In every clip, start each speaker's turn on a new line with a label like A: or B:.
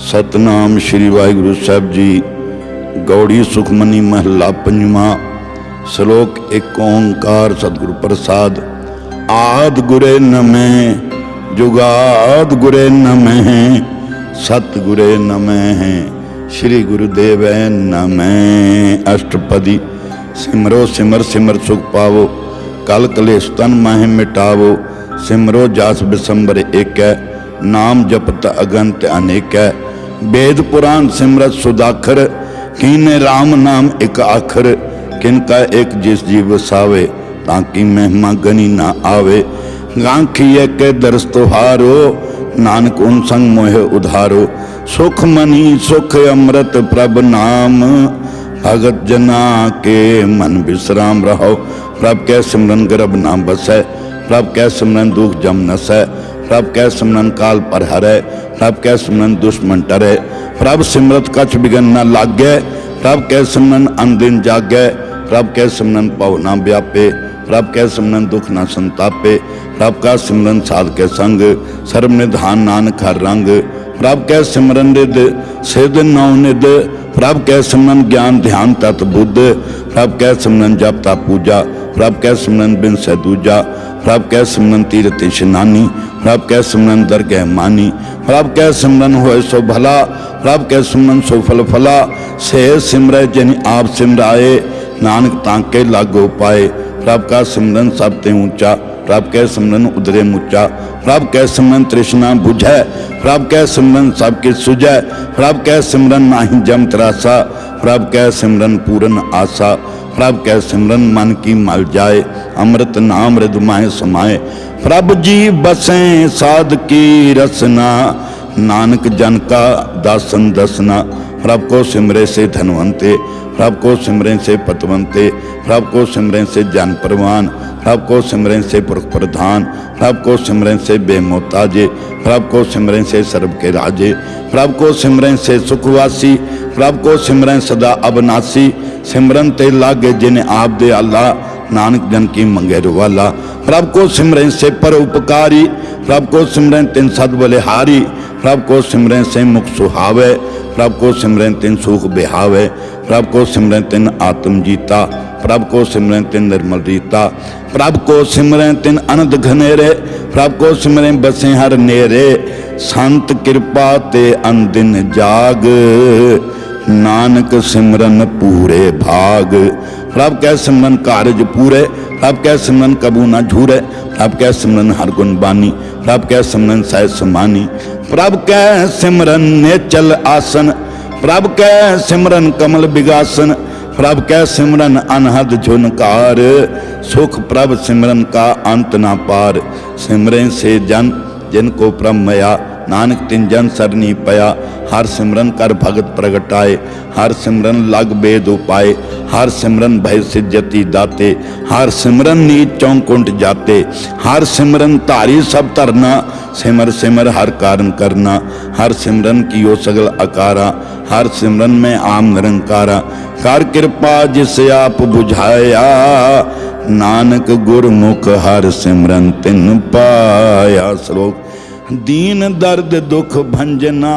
A: सतनाम श्री वाहिगुरु साहब जी। गौड़ी सुखमनी महला पंजवा। श्लोक एक ओंकार सतगुरु प्रसाद। आद गुरे नमः जुगाद गुरे नमः सतगुरे नमः श्री गुरुदेव नमः। अष्टपदी। सिमरो सिमर सिमर सुख पावो कल कलेश तन माह मिटावो। सिमरो जास बिसंबर एक है नाम जपत अगंत अनेक है। वेद पुराण सिमरत सुदाखर कीने राम नाम एक आखर। किनका एक जिस जीव वसावे ताकि महिमा गनी ना आवे। गांखी के दरस तुहारो नानक उन संग मोह उधारो। सुख मनी सुख अमृत प्रभ नाम भगत जना के मन विश्राम रहो। प्रभ कै सिमरन गर्भ नाम बसै प्रभ कै सिमरन दुख जम नसै। प्रभ कै सिमरन काल पर हरै प्रभ कै सिमरन दुश्मन टरै। प्रभ सिमरत कछ बिगन न लागै प्रभ कै सिमरन अनदिन जागै। प्रभ कै सिमरन पव न व्यापे प्रभ कै सिमरन दुख न संतापे। प्रभ का सिमरन साध के संग सर्व निधान नानक हर रंग। प्रभ कै सिमरन रिद सिद्ध नौ निध प्रभ कै सिमरन ज्ञान ध्यान तत् बुद्ध। प्रभ कै सिमरन जप ता पूजा प्रभ कै सिमरन बिन सै दूजा। प्रभ कै सिमरन तीरथ इशनानी प्रभ कै सिमरन दरगह मानी। प्रभ कै सिमरन होए सो भला प्रभ कै सिमरन सो फल फला। से सिमरै जिन आप सिमराए नानक ताके लागो पाए। प्रभ का सिमरन सब ते ऊंचा प्रभ कै सिमरन उदरे मुचा। प्रभ कै सिमरन तृष्णा बुझै प्रभ कै सिमरन सब किछ सुझै। प्रभ कै सिमरन नाही जम त्रासा प्रभ कै सिमरन पूरन आशा। प्रभ कै सिमरन मन की मल जाए अमृत नाम हृदय समाए। प्रभ जी बसें साध की रसना नानक जन का दासन दसना। प्रभ को सिमरे से धनवंते प्रभ को सिमरे से पतवंते। प्रभ को सिमरे से जन परवान प्रभ को सिमरे से पुरख प्रधान। प्रभ को सिमरे से बेमोताजे प्रभ को सिमरे से सर्व के राजे। प्रभ को सिमरे से सुखवासी प्रभ को सिमरे सदा अबनासी। सिमरन ते लागे जिन आप दे अल्लाह नानक जन की मंगेर वाला। प्रभ को सिमरन से पर उपकारी प्रभ को सिमरन तिन सद बलिहारी। प्रभ को सिमरन से मुख सुहावे प्रभ को सिमरन तिन सुख बिहावे। प्रभ को सिमरन तिन आत्म जीता प्रभ को सिमरन तिन निर्मल रीता। प्रभ को सिमरन तिन अनंत घनेरे प्रभ को सिमरन बसे हर नेरे। संत कृपा ते अनदिन जाग नानक सिमरन पूरे भाग। प्रभ कै सिमरन कारज पूरे प्रभ कै सिमरन कबू न झूरे। प्रभ कै सिमरन हर गुण बानी प्रभ कै सिमरन सहज समानी। प्रभ कै सिमरन नेचल आसन प्रभ कै सिमरन कमल बिगासन। प्रभ कै सिमरन अनहद झुनकार सुख प्रभ सिमरन का अंत ना पार। सिमरन से जन जिनको प्रभ मया नानक तिन जन सरनी पया। हर सिमरन कर भगत प्रगटाए हर सिमरन लग बेद उपाय। हर सिमरन भय सिद्धि दाते हर सिमरन नीच चौकुंठ जाते। हर सिमरन धारी सब धरना सिमर सिमर हर कारण करना। हर सिमरन कियो सगल अकारा हर सिमरन में आम निरंकारा। कर कृपा जिसे आप बुझाया नानक गुरमुख हर सिमरन तिन पाया। श्लोक। दीन दर्द दुख भंजना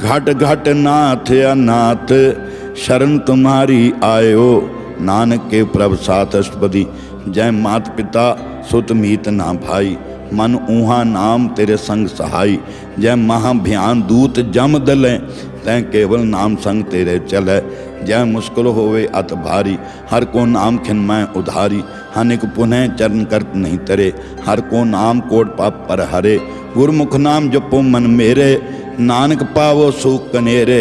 A: घट घट नाथ अनाथ। शरण तुम्हारी आयो नानक के प्रभ साथ। अष्टपदी। जय मात पिता सुत मीत ना भाई मन ऊहा नाम तेरे संग सहाई। जय महाभ्यान दूत जम दलें तै केवल नाम संग तेरे चलै। जय मुश्किल होवे अत भारी हर को नाम खिन्मय उधारी। हनिक पुनः चरण करत नहीं तरे हर को नाम कोट पाप पर हरे। गुरमुख नाम जपो मन मेरे नानक पावो सुख कनेरे।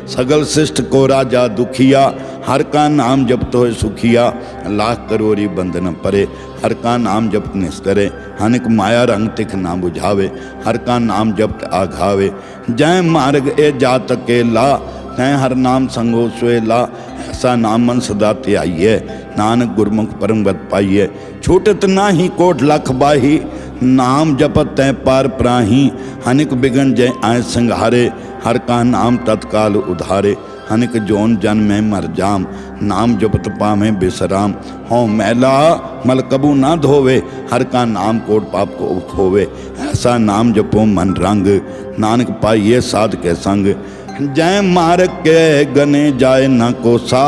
A: सगल शिष्ट को राजा दुखिया हर का नाम जपत होए सुखिया। लाख करोरी बंधन परे हर का नाम जपत निस्तरे। हनिक माया रंग तिख ना बुझावे हर का नाम जपत आघावे। जय मार्ग ए जात अकेला तै हर नाम संगो सुएला। ऐसा नाम मन सदा त्याइए नानक गुरमुख परमगत पाइए। छूटत नाही कोट लख बाही नाम जपत तै पार प्राही। हनिक बिगन जय आय संघारे हर का नाम तत्काल उधारे। अनिक जोन जन में मर जाम, नाम जपत पावें बिसराम। हों मैला मल कबू ना धोवे, हर का नाम कोट पाप को खोवे। ऐसा नाम जपो मन रंग, नानक पाइए साध के संग। जय मार के गने जाए ना कोसा,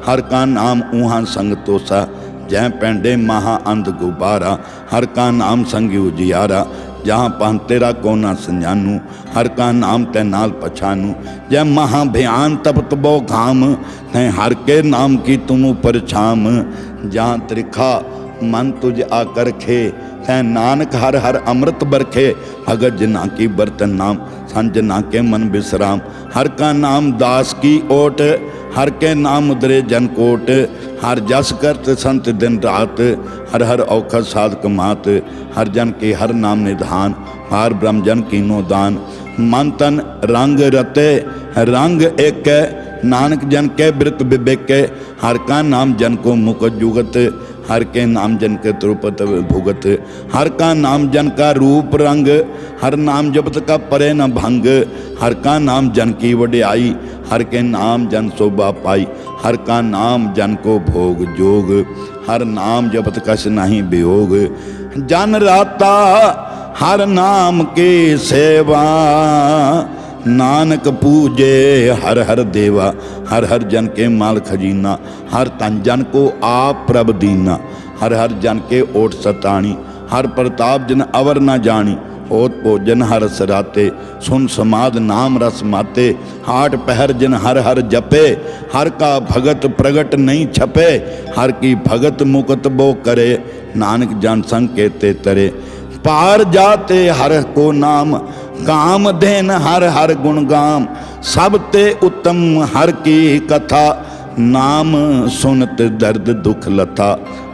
A: हर का नाम ऊहाँ संग तोसा। जय पेंडे महा अंध गुबारा, हर का नाम संगी उजियारा। जहाँ पहन तेरा को ना संजानू, हर का नाम तै नाल पछानू। जय महाभयान तपत बो घाम, तै हर के नाम की तुम ऊपर छाम। जहाँ त्रिखा मन तुझ आकर खे, तै नानक हर हर अमृत बरखे। भगत जना की बर्तन नाम, संजना के मन विश्राम। हर का नाम दास की ओट, हर के नाम उदरे जन कोट। हर जस करत संत दिन रात, हर हर औखद साधक मात। हर जन के हर नाम निधान, हार ब्रह्म जन कीनो दान। मन तन रंग रते रंग एक, नानक जन के वृत विवेक। हर का नाम जन को मुकुट जुगत, हर के नाम जन के त्रुपत भुगत। हर का नाम जन का रूप रंग, हर नाम जपत का परे न भंग। हर का नाम जन की वड्याई, हर के नाम जन शोभा पाई। हर का नाम जन को भोग जोग, हर नाम जपत कस नहीं वियोग। जन राता हर नाम की सेवा, नानक पूजे हर हर देवा। हर हर जन के माल खजीना, हर तन जन को आप प्रभ दीना। हर हर जन के ओट सताणी, हर प्रताप जन अवर न जानी। ओत भोजन हर सराते, सुन समाद नाम रस माते। हाट पहर जन हर हर जपे, हर का भगत प्रगट नहीं छपे। हर की भगत मुकत बो करे, नानक जन संग केते तरे। पार जाते हर को नाम, काम देन हर हर गुण गाम। सब ते उत्तम हर की कथा, नाम सुनत दर्द दुख लथा।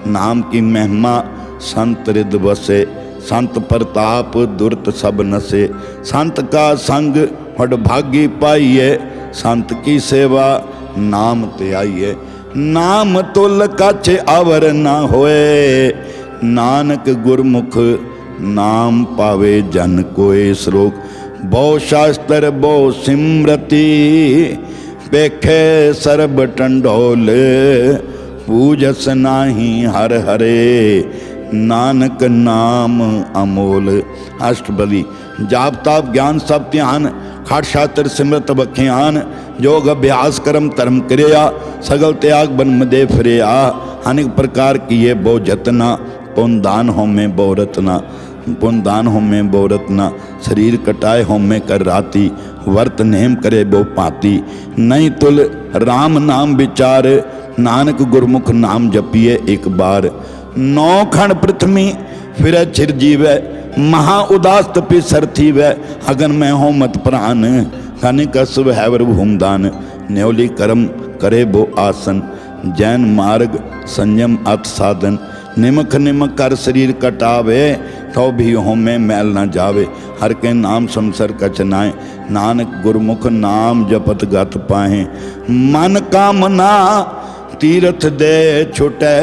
A: नाम की महिमा संत रिद बसे, संत प्रताप दुर्त सब नसे। संत का संग हड भागी पाइए, संत की सेवा नाम ते आइए। नाम तुल कछ अवर न होए, नानक गुरमुख नाम पावे जन कोय। श्लोक बहु शास्त्र बहु सिमरती, पेखे सर्ब टंडोल। पूजस नाही हर हरे, नानक नाम अमोल। अष्टपदी जाप ताप ज्ञान सब ध्यान, खाट शास्त्र सिमरत बख्यान। योग अभ्यास कर्म धर्म क्रिया, सगल त्याग बन दे फिरया। अनेक प्रकार किए बहु जतना, पुन दान हो में बहु रतना। पुन दान हो में बहु रतना, शरीर कटाए हो में कर राती। वर्त नेम करे बहु पाती, नहीं तुल राम नाम विचार। नानक गुरमुख नाम जपिए एक बार। नौ खंड पृथ्वी फिर चिर जीवै, महा उदास तपि सरथी वै। अगन में हो मत प्राण, कनिक असव हैवर भूमदान। न्योली कर्म करे बो आसन, जैन मार्ग संयम अत साधन। निमक निमक कर शरीर कटावे, तो भी हो में मैल न जावे। हर के नाम संसर कछ नाय, नानक गुरमुख नाम जपत गत पाहे। मन कामना तीरथ दे छुटे,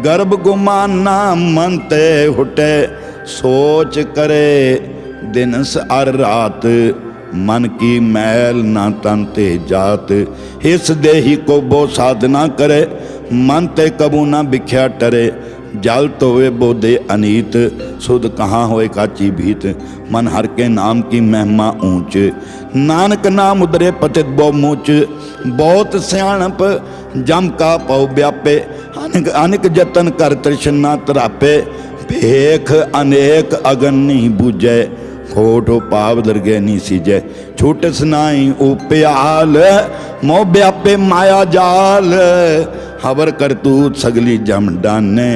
A: गर्भ गुमाना मन ते हुटे। सोच करे दिनस अर रात, मन की मैल ना तन ते जात। इस देही को बो साधना करे, मन ते कबू ना बिख्या टरे। जल तो वे बोधे अनीत, सुध कहाँ होए काची भीत। मन हर के नाम की महिमा ऊंच, नानक नाम उदरे पतित बहु मूच। बहुत सियाणप जम का पौ व्यापे, अनिक अनिक जतन कर तृष्णा तरापे। भेख अनेक अगन नहीं बूझे, खोटो पाव दरगे नहीं सीजे। छूट सुनाई उप्याल, मोह व्यापे माया जाल। हवर करतूत सगली जम डाने,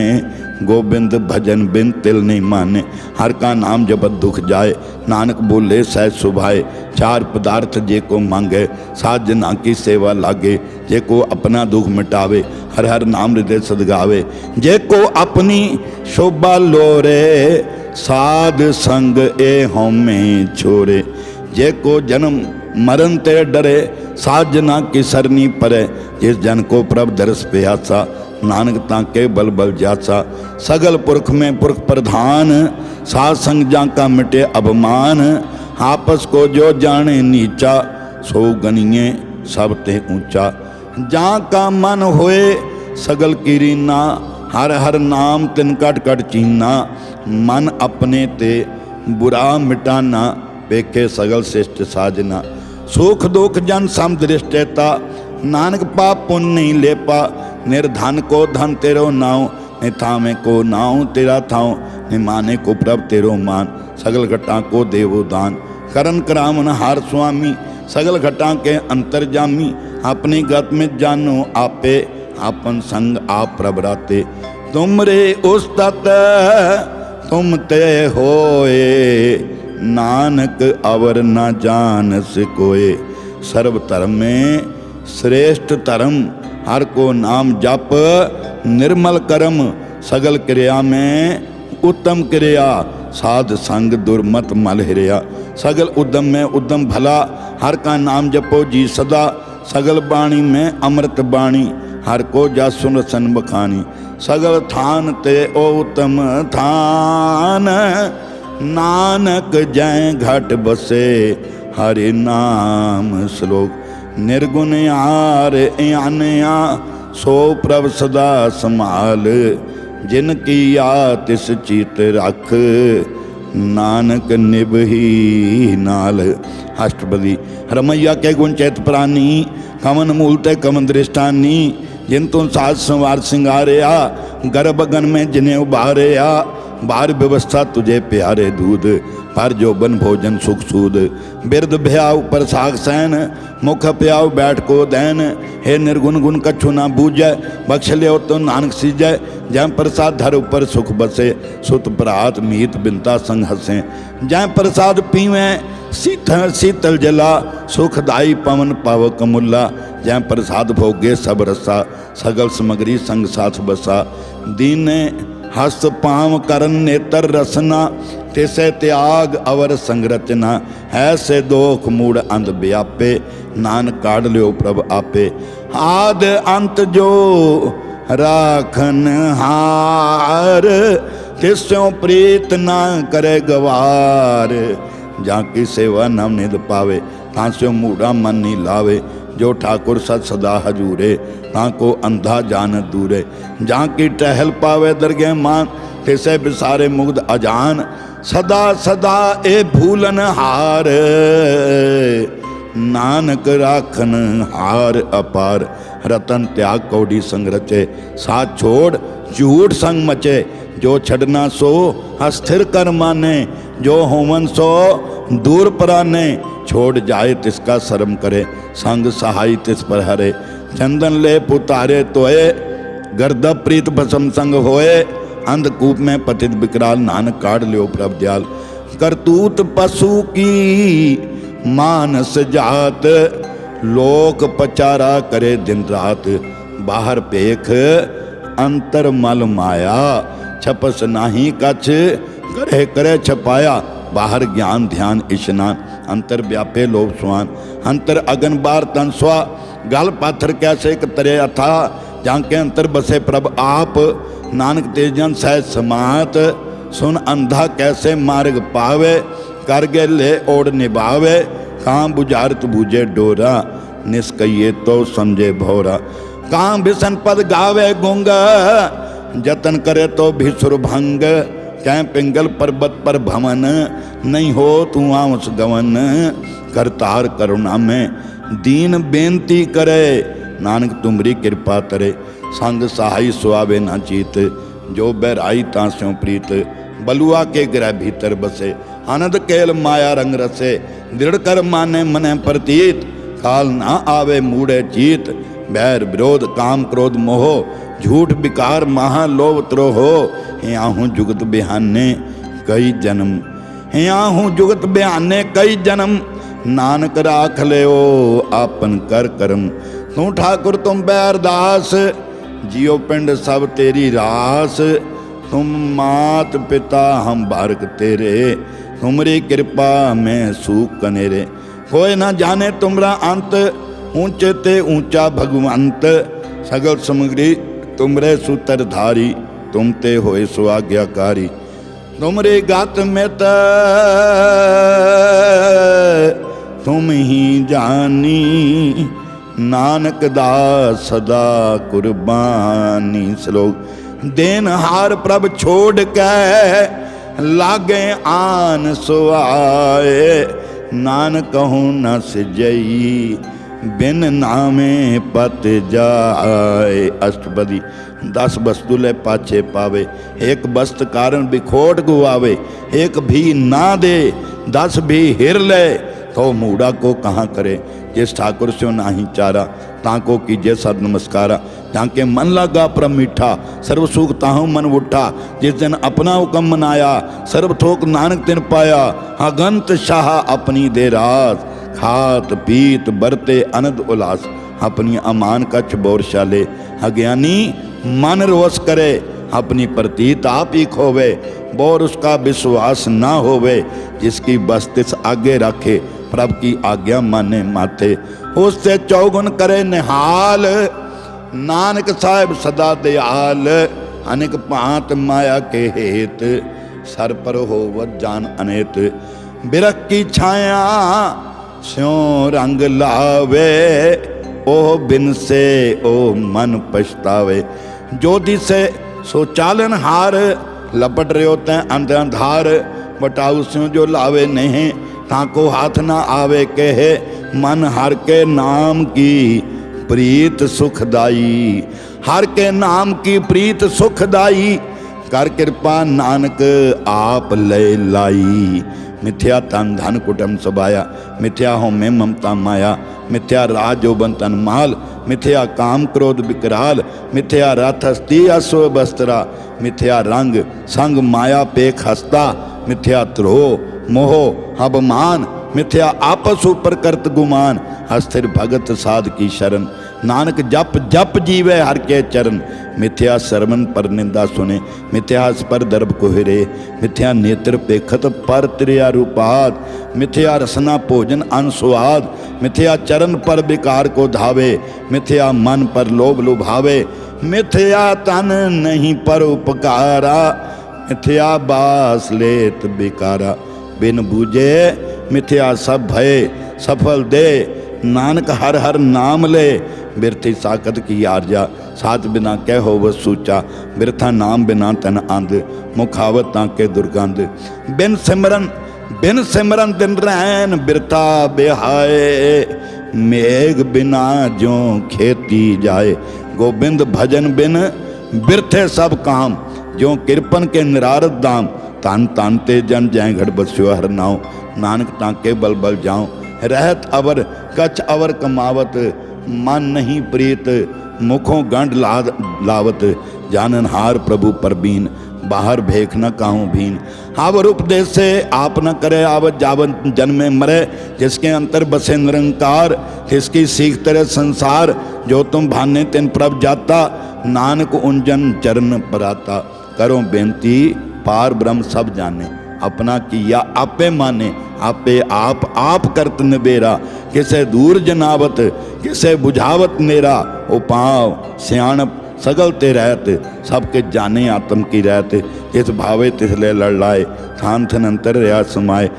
A: गोबिंद भजन बिन तिल नहीं माने। हर का नाम जपत दुख जाए, नानक बोले सहज सुभाए। चार पदार्थ जे को मांगे, साध जना की सेवा लागे। जे को अपना दुख मिटावे, हर हर नाम हृदय सदगावे। जे को अपनी शोभा लोरे, साध संग ए होमे छोरे। जे को जन्म मरण ते डरे, साध जना की सरनी परे। जिस जन को प्रभ दरस प्यासा, नानक ताके बल बल जासा। सगल पुरख में पुरख प्रधान, साध संग जा का मिटे अभिमान। आपस को जो जाने नीचा, सो गनिए सब ते ऊंचा। जां का मन होए सगल कीरीना, हर हर नाम तिन कट कट चीना। मन अपने ते बुरा मिटाना, पेखे सगल शिष्ट साजना। सुख दुख जन सम दृष्टेता, नानक पाप पुण्य नहीं लेपा। निर्धन को धन तेरो नाव, निथावे को नाव तेरा थाव। निमाने को प्रभ तेरो मान, सगल घटा को देवो दान। करन करावन हार स्वामी, सगल घटा के अंतर्जामी। अपनी गत में जानो आपे, आपन संग आप प्रभ राते। तुम रे उस्तत तुम ते होए, नानक अवर न जानस कोय। सर्व धर्म में श्रेष्ठ धर्म, हर को नाम जप निर्मल कर्म। सगल क्रिया में उत्तम क्रिया, साध संग दुर्मत मल हिरिया। सगल उद्यम में उद्यम भला, हर का नाम जपो जी सदा। सगल बाणी में अमृत बाणी, हर को जा सुन सन बखानी। सगल थान ते ओ उत्तम थान, नानक जय घट बसे। हरि नाम श्लोक निर्गुण यार आनया, सो प्रभ सदा संभाल। जिनकी या तिस चीत रख, नानक निभही नाल। अष्टपदी। रमैया के गुण चैत प्राणी, कमन मूल ते कमन दृष्टानी। जिन तुम साज संवार सिंगारया, गर्भ गन में जिन्हें उबारया। बार व्यवस्था तुझे प्यारे दूध, पर जो बन भोजन सुख सूद। बिरद भयाव पर साग सैन, मुख प्याव बैठ को दैन। हे निर्गुण गुण कछु ना बूझै, बख्श लियो तो नानक सीजै। जय प्रसाद धर ऊपर सुख बसे, सुत प्रात मीत बिनता संग हसें। जय प्रसाद पीवें शीतल शीतल जला, सुखदाई पवन पावक मुला। जय प्रसाद भोगे सब रसा, सगल समग्री संग साथ बसा। दीने हस्त पाम करन नेत्र रसना, तिसे त्याग अवर संगरचना। ऐसे दोख मूड अंध व्यापे, नानक काढ़ लियो प्रभ आपे। आद अंत जो राखन हार, तिस्यों प्रीत ना करे गवार। जाकी सेवा नव निध पावे, तांस्यों मूढ़ा मन नहीं लावे। जो ठाकुर सत सदा हजूरे, ताको अंधा जान दूरे। जाकी टहल पावे दरगे मान, तिसे बिसारे मुग्ध अजान। सदा सदा ए भूलन हार, नानक राखन हार अपार। रतन त्याग कौड़ी संग रचे, साथ छोड़ झूठ संग मचे। जो छड़ना सो अस्थिर कर माने, जो होवन सो दूर पराने। छोड़ जाए तिसका शर्म करे, संग सहाय तिस पर हरे। चंदन ले पुतारे तोए, गर्दभ प्रीत भसम संग होए। अंधकूप में पतित विकराल, नानक काढ़ लियो प्रभ दयाल। करतूत पशु की मानस जात, लोक पचारा करे दिन रात। बाहर पेख अंतर मल माया, छपस नाही कछ करे करे छपाया। बाहर ज्ञान ध्यान स्नान, अंतर व्यापे लोभ स्वान। अंतर अगन बार तन स्वा, गल पाथर कैसे तरे अथा। जाके अंतर बसे प्रभ आप, नानक तेजन सह समात। सुन अंधा कैसे मार्ग पावे, कर गे ले ओढ़ निभावे। कहाँ बुझारत बूझे डोरा, निष्कइये तो समझे भोरा। कहाँ बिसन पद गावे गुंगा, जतन करे तो भिसुर भंग। कह पिंगल पर्वत पर भवन, नहीं हो तू आंस गवन। करतार करुणा में दीन बेनती करे, नानक तुमरी कृपा तरे। संग सहाय सुआवे ना चीत, जो बहराई तास्यों प्रीत। बलुआ के ग्रह भीतर बसे, आनंद केल माया रंग रसे। दृढ़ कर माने मने प्रतीत, काल ना आवे मूढ़े चीत। बैर विरोध काम क्रोध मोह, झूठ विकार महा लोभ त्रोहो। यहाँ जुगत बिहाने कई जन्म, यहाँ जुगत बिहाने कई जन्म। नानक राख ले आपन कर करम। तू ठाकुर तुम बैरदास, जियो पिंड सब तेरी रास। तुम मात पिता हम बारक तेरे, तुमरी कृपा में सूख कनेरे। कोई ना जाने तुमरा अंत, ऊंचे ते ऊंचा भगवंत। सगल समग्री तुमरे सूत्रधारी, तुम ते होए सो आज्ञाकारी। तुमरे गात में तुम ही जानी, नानक दा सदा कुर्बानी। श्लोक देन हार प्रभ छोड़ के लागे आन सुआए, नानक कहूँ न सिजई बिन नामे पत जाए। अष्टपदी 10 वस्तु ले पाछे पावे, एक वस्त कारण बिखोट गुआवे, एक भी ना दे 10 भी हिर ले, तो मूढ़ा को कहाँ करे। जिस ठाकुर से नाही चारा, ताको कीजे सद नमस्कारा। जाके मन लगा परम मीठा, सर्व सुख ताहू मन उठा। जिस दिन अपना हुक्म मनाया, सर्व थोक नानक तिन पाया। अगंत शाह अपनी दे रास, खात पीत बरते अनंद उल्लास। अपनी अमान कछ बोरशाले, अज्ञानी मन रोस करे। अपनी प्रतीत आप ही खोवे, बोर उसका विश्वास ना होवे। जिसकी बस्तिस आगे रखे, प्रभु की आज्ञा माने माथे। उससे चौगुन करे निहाल, नानक साहिब सदा दयाल। अनेक भांत माया के हेत, सर पर होवत जान अनेत। बिरख की छाया स्यों रंग लावे, ओ बिन से ओ मन पछतावे। जो दिसे सो चालन हार, लपट रहे होते हैं अंधार। बटाऊ स्यों जो लावे नहीं, ताको हाथ ना आवे कहे। मन हर के नाम की प्रीत सुखदाई, हर के नाम की प्रीत सुखदाई। कर कृपा नानक आप ले लाई। मिथ्या तन धन कुटुम सबाया, मिथ्या हो में ममता माया। मिथ्या राज जोबन तन माल, मिथ्या काम क्रोध विकराल। मिथ्या रथ हस्ती असो बस्तरा, मिथ्या रंग संग माया पेख हस्ता। मिथ्या त्रोह मोह अबमान, मिथ्या आपस ऊपर करत गुमान। अस्थिर भगत साध की शरण, नानक जप जप जीवे हर के चरण। मिथ्या सरमन पर निंदा सुने, मिथ्या हस पर दर्भ कोहरे। मिथ्या नेत्र पेखत पर त्रिया रूपात, मिथ्या रसना भोजन अनस्वाद। मिथ्या चरण पर विकार को धावे, मिथ्या मन पर लोभ लुभावे। मिथ्या तन नहीं पर उपकारा, मिथ्या बास लेत बिकारा। बिन बूझे मिथ्या सब भय सफल दे, नानक हर हर नाम ले। बिरथी साकत की आरजा, साथ बिना कह हो वह सूचा। बिरथा नाम बिना तन आंद, मुखावत ताके दुर्गंध। बिन सिमरन दिन रैन बिरथा बेहाए। मेघ बिना जो खेती जाए, गोबिंद भजन बिन बिरथे सब काम। जो किरपन के निरारत दाम, तन तन ते जन जय घड़ बस्यो हर नाव। नानक ताके बल बल जाऊं, रहत अवर कछ अवर कमावत। मन नहीं प्रीत मुखों गंड लावत। जानन हार प्रभु परबीन, बाहर भेख न काहूँ भीन। आवर उपदेश से आप न करे आवत जावन जन्मे मरे। जिसके अंतर बसे निरंकार, जिसकी सीख तेरे संसार। जो तुम भाने तिन प्रभ जाता, नानक उंजन चरण पराता। करो बेनती पार ब्रह्म सब जाने, अपना किया आपे माने। आपे आप करत निबेरा, किसे दूर जनावत किसे बुझावत नेरा। उपाव सियाणप सगल ते रहत, सबके जाने आत्म की रहत। जिस भावे तिसले लड़ लाए, थान थन अंतर रहा समाए।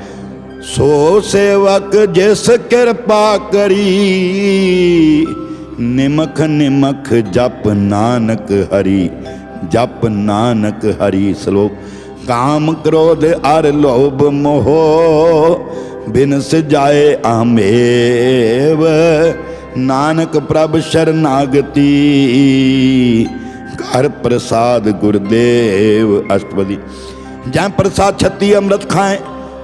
A: सो सेवक जिस कृपा करी, निमख निमख जप नानक हरि। जप नानक हरि। श्लोक काम क्रोध अर लोभ मोह, बिनस जाए अहमेव। नानक प्रभ शरणागति, कर प्रसाद गुरुदेव। अष्टपदी जय प्रसाद छत्ती अमृत खाएं,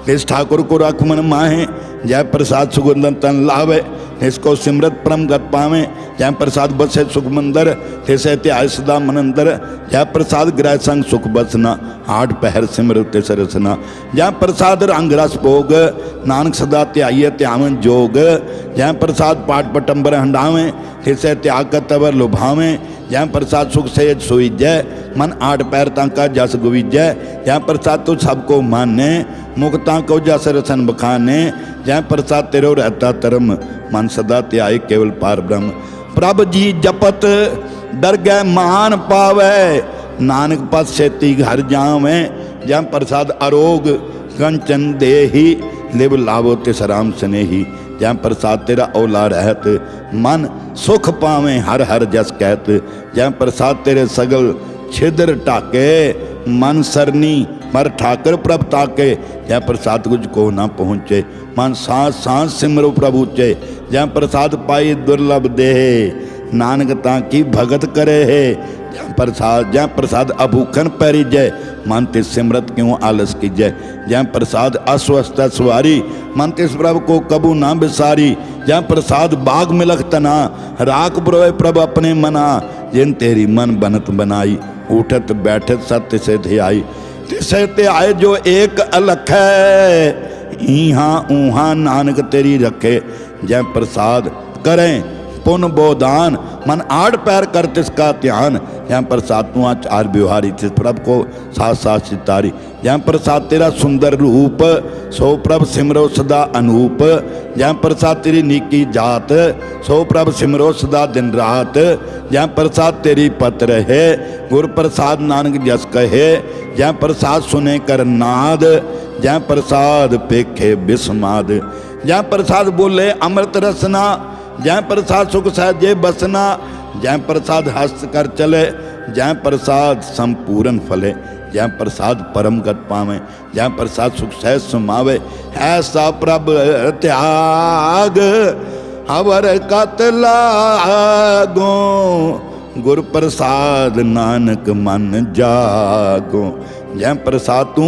A: इस ठाकुर को रख मन माहे। जय प्रसाद सुगंधन तन लावे, इसको सिमरत परम गत पावे। जय प्रसाद बसे सुख मंदर, तिसे त्याय सदा मनंदर। जय प्रसाद ग्रह संग सुख बसना, आठ पहर सिमरत तिस रसना। जय प्रसाद रंग रस भोग, नानक सदा त्याइये त्यावन जोग। जय प्रसाद पाठ पटंबर हंडावे, तिसे त्याग तवर लुभावे। जय प्रसाद सुख सेज सोईजय, मन आठ पैर ताका जस गुविजय। जय प्रसाद तू सबको माने, मुक्ता को जस रसन बखाने। जय प्रसाद तेरो रहता धर्म, मन सदा त्याय केवल पार ब्रह्म। प्रभ जी जपत डर गए मान पावे, नानक पद सेती घर जावे। जय प्रसाद अरोग कंचन देही, लिव लावो तिस राम स्नेही। जै प्रसाद तेरा ओला रहत, मन सुख पावें हर हर जस कहत। जै प्रसाद तेरे सगल छिद्र ढाके, मन सरनी मर ठाकर प्रभ ताके। जै प्रसाद कुछ को ना पहुँचे, मन सांस सांस सिमरो प्रभु चे। जै प्रसाद पाई दुर्लभ दे, नानक ताकी भगत करे है। जै प्रसाद अभूखन पैरी जय, मन तिस सिमरत क्यों आलस कीजय। जै प्रसाद अस्वस्थ सवारी, मन तिस प्रभु को कबू ना बिसारी। जै प्रसाद बाग मिलख तना, राख ब्रोए प्रभ अपने मना। जिन तेरी मन बनत बनाई, उठत बैठत सत्य से धियाई। तिसे ते आए जो एक अलख है, इहाँ ऊहाँ नानक तेरी रखे। जै प्रसाद करें पुन बोदान, मन आड़ पैर कर तिसका ध्यान। जै प्रसाद तू आचार व्यवहारी, तिस प्रभ को साथ साथ सितारी। जै प्रसाद तेरा सुंदर रूप, सो प्रभ सिमरो सदा अनूप। जै प्रसाद तेरी नीकी जात, सो प्रभ सिमरो सदा दिन रात। जै प्रसाद तेरी पत रहे, गुर प्रसाद नानक जस कहे। जै प्रसाद सुने कर नाद, जै प्रसाद पेखे बिस्माद। जै प्रसाद बोले अमृत रसना, जै प्रसाद सुख सहजे बसना। जै प्रसाद हस्त कर चले, जै प्रसाद संपूर्ण फले। जै प्रसाद परम गत पावे, जै प्रसाद सुख सहज समावे। ऐसा प्रभ त्याग हवर कत लागो, गुर प्रसाद नानक मन जागो। जै प्रसाद तू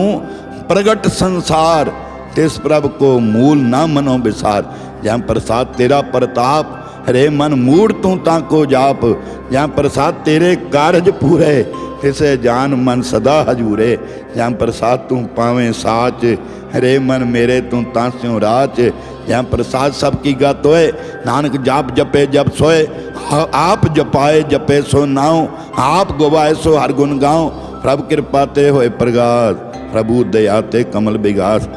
A: प्रगट संसार, तिस प्रभ को मूल ना मनो विसार। जै प्रसाद तेरा प्रताप, हरे मन मूड तू ताको जाप। जै प्रसाद तेरे कारज पूरे, तिसे जान मन सदा हजूरे। जै प्रसाद तू पावें साच, हरे मन मेरे तू तास्यों राच। जै प्रसाद सबकी गत होए, नानक जाप जपे जप सोए। आप जपाए जपे सो नाओ, आप गवाए सो हर गुण गाओ। प्रभ कृपा ते होए प्रगास, प्रभु दया ते कमल विगास।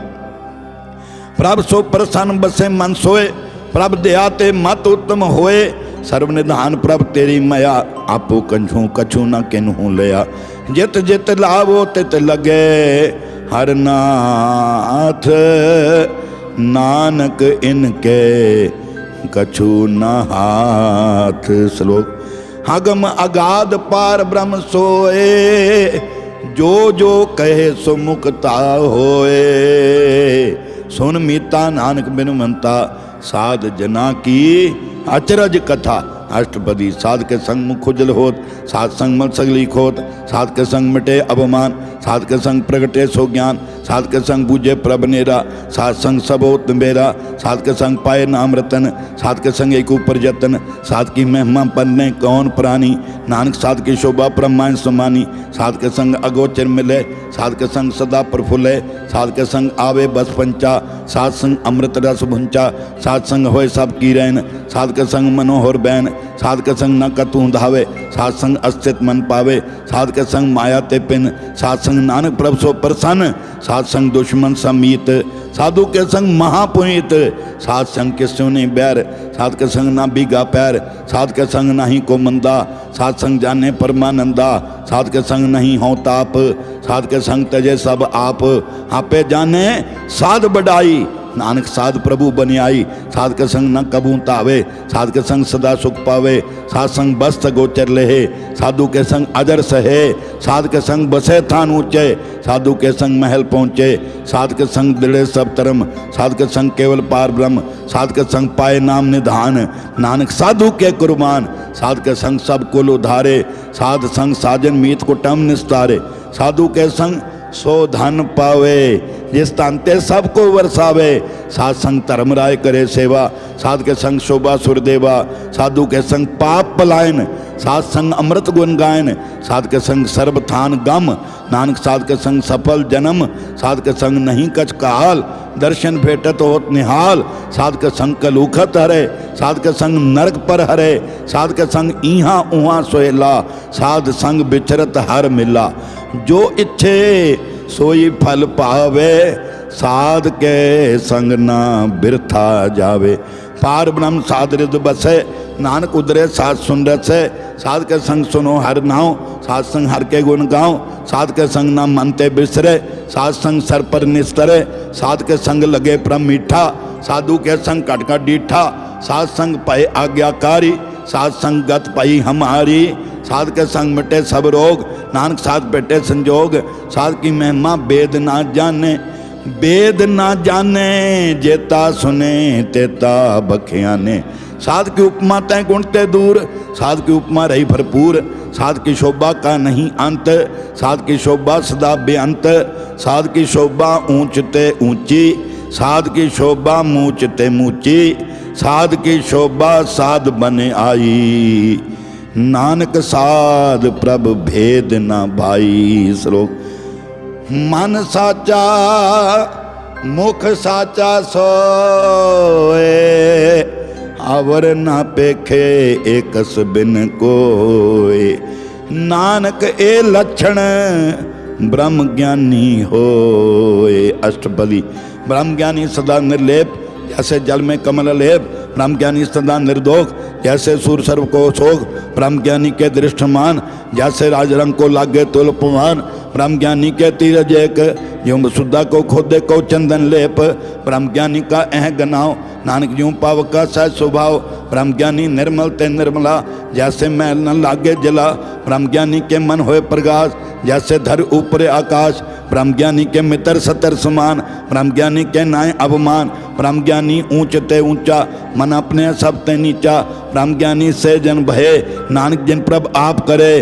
A: प्रभ सो प्रसन्न बसे मन सोए, प्रभ दया ते मत उत्तम होए। सर्वनिधान प्रभ तेरी मया, आपो कंझू कछु न किन्हू लया। जित जित लावो तित लगे, हर नाथ नानक इनके कछु न हाथ। श्लोक अगम अगाध पार ब्रह्म सोए, जो जो कहे सो मुक्ता होए। सुन मीता नानक बिनु मनता, साध जना की अचरज कथा। अष्टपदी साध के संग मुख उजल होत, साध संग मल सगली खोत। साध के संग मिटे अवमान, साध के संग प्रगटे सो ज्ञान। साध के संग बूझे प्रभ नेरा, साध संग सब होत मेरा। साध के संग पाए नाम रतन, साध के संग एक ऊपर जतन। साध की महिमा पन्ने कौन प्राणी, नानक साध की शोभा ब्रह्मांड समानी। साध के संग अगोचर मिले, साध के संग सदा प्रफुल्ले। साध के संग आवे बस पंचा, साध संग अमृत रस भुंचा। साध संग होए सब की रैन, साध के संग मनोहर बैन। साध के संग न कतू धावे, साध संग अस्तित्व मन पावे। साध के संग माया ते पिन, साध संग नानक प्रभ सो प्रसन्न। साध संग दुश्मन समीत, साधु के संग महापुनीत। साध संग किस्यों ने बैर, साध के संग ना बीगा पैर। साध के संग नहीं को मंदा, साध संग जाने परमानंदा। साध के संग नहीं हो ताप, साध के संग तजे सब आप। आपे जाने साध बढ़ाई, नानक साध प्रभु बनियाई। साध के संग न कबू तावे, साध के संग सदा सुख पावे। साध संग बस्त गोचर लेहे, साधु के संग अजर सहे। साध के संग बसे थान ऊंचे, साधु के संग महल पहुँचे। साध के संग दृढ़ सब धर्म, साध के संग केवल पार ब्रह्म। साध के संग पाए नाम निधान, नानक साधु के कुर्बान। साध के संग सब कुल उधारे, साध संग साजन मीत कुटुम निस्तारे। साधु के संग सो धन पावे, जिस तांते सबको वरसावे। साध संग धर्मराय करे सेवा, साध के संग शोभा सुरदेवा। साधु के संग पाप पलायन, साध संग अमृत गुण गायन। साध के संग सर्वथान गम, नानक साध के संग सफल जन्म। साध के संग नहीं कछ काल, दर्शन भेटत होत निहाल। साध के संग कलूखत हरे, साध के संग नरक पर हरे। साध के संग इहाँ उहाँ सोहेला, साध संग बिचरत हर मिला। जो इच्छे सोई फल पावे, साध के संग ना बिरथा जावे। पार ब्रह्म साध रिद बसे, नानक उदरे साध सुन रसे। साध के संग सुनो हर नाव, साध संग हर के गुण गाओ। साध के संग ना मनते बिसरे, साध संग सर पर निस्तरे। साध के संग लगे परम मीठा, साधु के संग कट कट डीठा, साध संग पाए आज्ञाकारी, साध संगत पाई हमारी, साध के संग मिटे सब रोग, नानक साध बेटे संजोग, साध की महिमा वेद ना जाने, वेद ना जाने, जेता सुने तेता बखियाने। साध की उपमा तय गुण ते दूर, साध की उपमा रही भरपूर, साध की शोभा का नहीं अंत, साध की शोभा सदा बेअंत, साध की शोभा ऊंच ते ऊंची, साध की शोभा मूच ते मूची, साध की शोभा साध बने आई, नानक साध प्रभ भेद ना भाई। श्लोक। मन साचा मुख साचा सोए, आवर ना पेखे एकस बिन कोय, नानक ए लक्षण ब्रह्म ज्ञानी होए। अष्टपदी। ब्रह्म ज्ञानी सदा निर्लेप, जैसे जल में कमल लेप, ब्रह्म ज्ञानी सदा निर्दोष, जैसे सूर सर्व को शोक, ब्रह्म ज्ञानी के दृष्टमान, जैसे राजरंग को लागे तुलपमान, ब्रह्म ज्ञानी के तीरज एक, यूं सुद्धा को खोदे को चंदन लेप, ब्रह्म ज्ञानी का अह गनाओ, नानक यूं पाव का सहज स्वभाव, ब्रह्म ज्ञानी निर्मल ते निर्मला, जैसे मैल न लागे जला, ब्रह्म ज्ञानी के मन होए प्रकाश, जैसे धर ऊपर आकाश, ब्रह्म ज्ञानी के मित्र सतर समान, ब्रह्म ज्ञानी के नाय अवमान, ब्रह्म ज्ञानी ऊंच ते ऊंचा, मन अपने सब ते नीचा, ब्रह्म ज्ञानी से जन भये, नानक जिन प्रभ आप करे,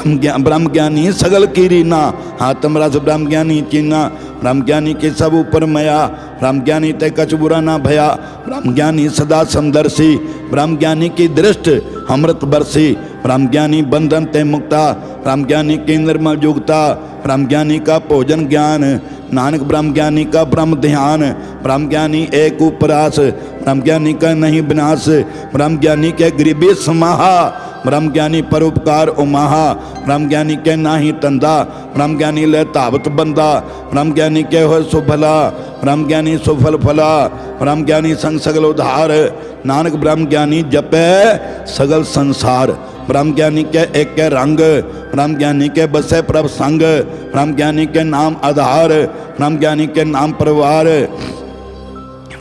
A: ब्रह्म ज्ञानी सगल की रीना, हाथम रस ब्रह्म ज्ञानी चीना, ब्रह्म ज्ञानी के सब ऊपर मया, ब्रह्म ज्ञानी ते कछ बुरा ना भया, ब्रह्म ज्ञानी सदा समदर्शी, ब्रह्म ज्ञानी की दृष्टि अमृत बरसी, ब्रह्म ज्ञानी बंधन ते मुक्ता, ब्रह्म ज्ञानी की निर्मल युक्ता, ब्रह्म ज्ञानी का भोजन ज्ञान, नानक ब्रह्म ज्ञानी का ब्रह्म ध्यान, ब्रह्म ज्ञानी एक उपरास, ब्रह्म ज्ञानी का नहीं विनाश, ब्रह्म ज्ञानी के गरीबी समाहा, ब्रह्म ज्ञानी परोपकार उमाहा, ब्रह्म ज्ञानी के नाही तंदा, ब्रह्म ज्ञानी ले तावत बंदा, ब्रह्म ज्ञानी के हो सुफला, ब्रह्म ज्ञानी सुफल फला, ब्रह्म ज्ञानी संग सगल उधार, नानक ब्रह्म ज्ञानी जपे सगल संसार, ब्रह्म ज्ञानी के एक के रंग, ब्रह्म ज्ञानी के बसे प्रभ संग, ब्रह्म ज्ञानी के नाम आधार, ब्रह्म ज्ञानी के नाम परिवार,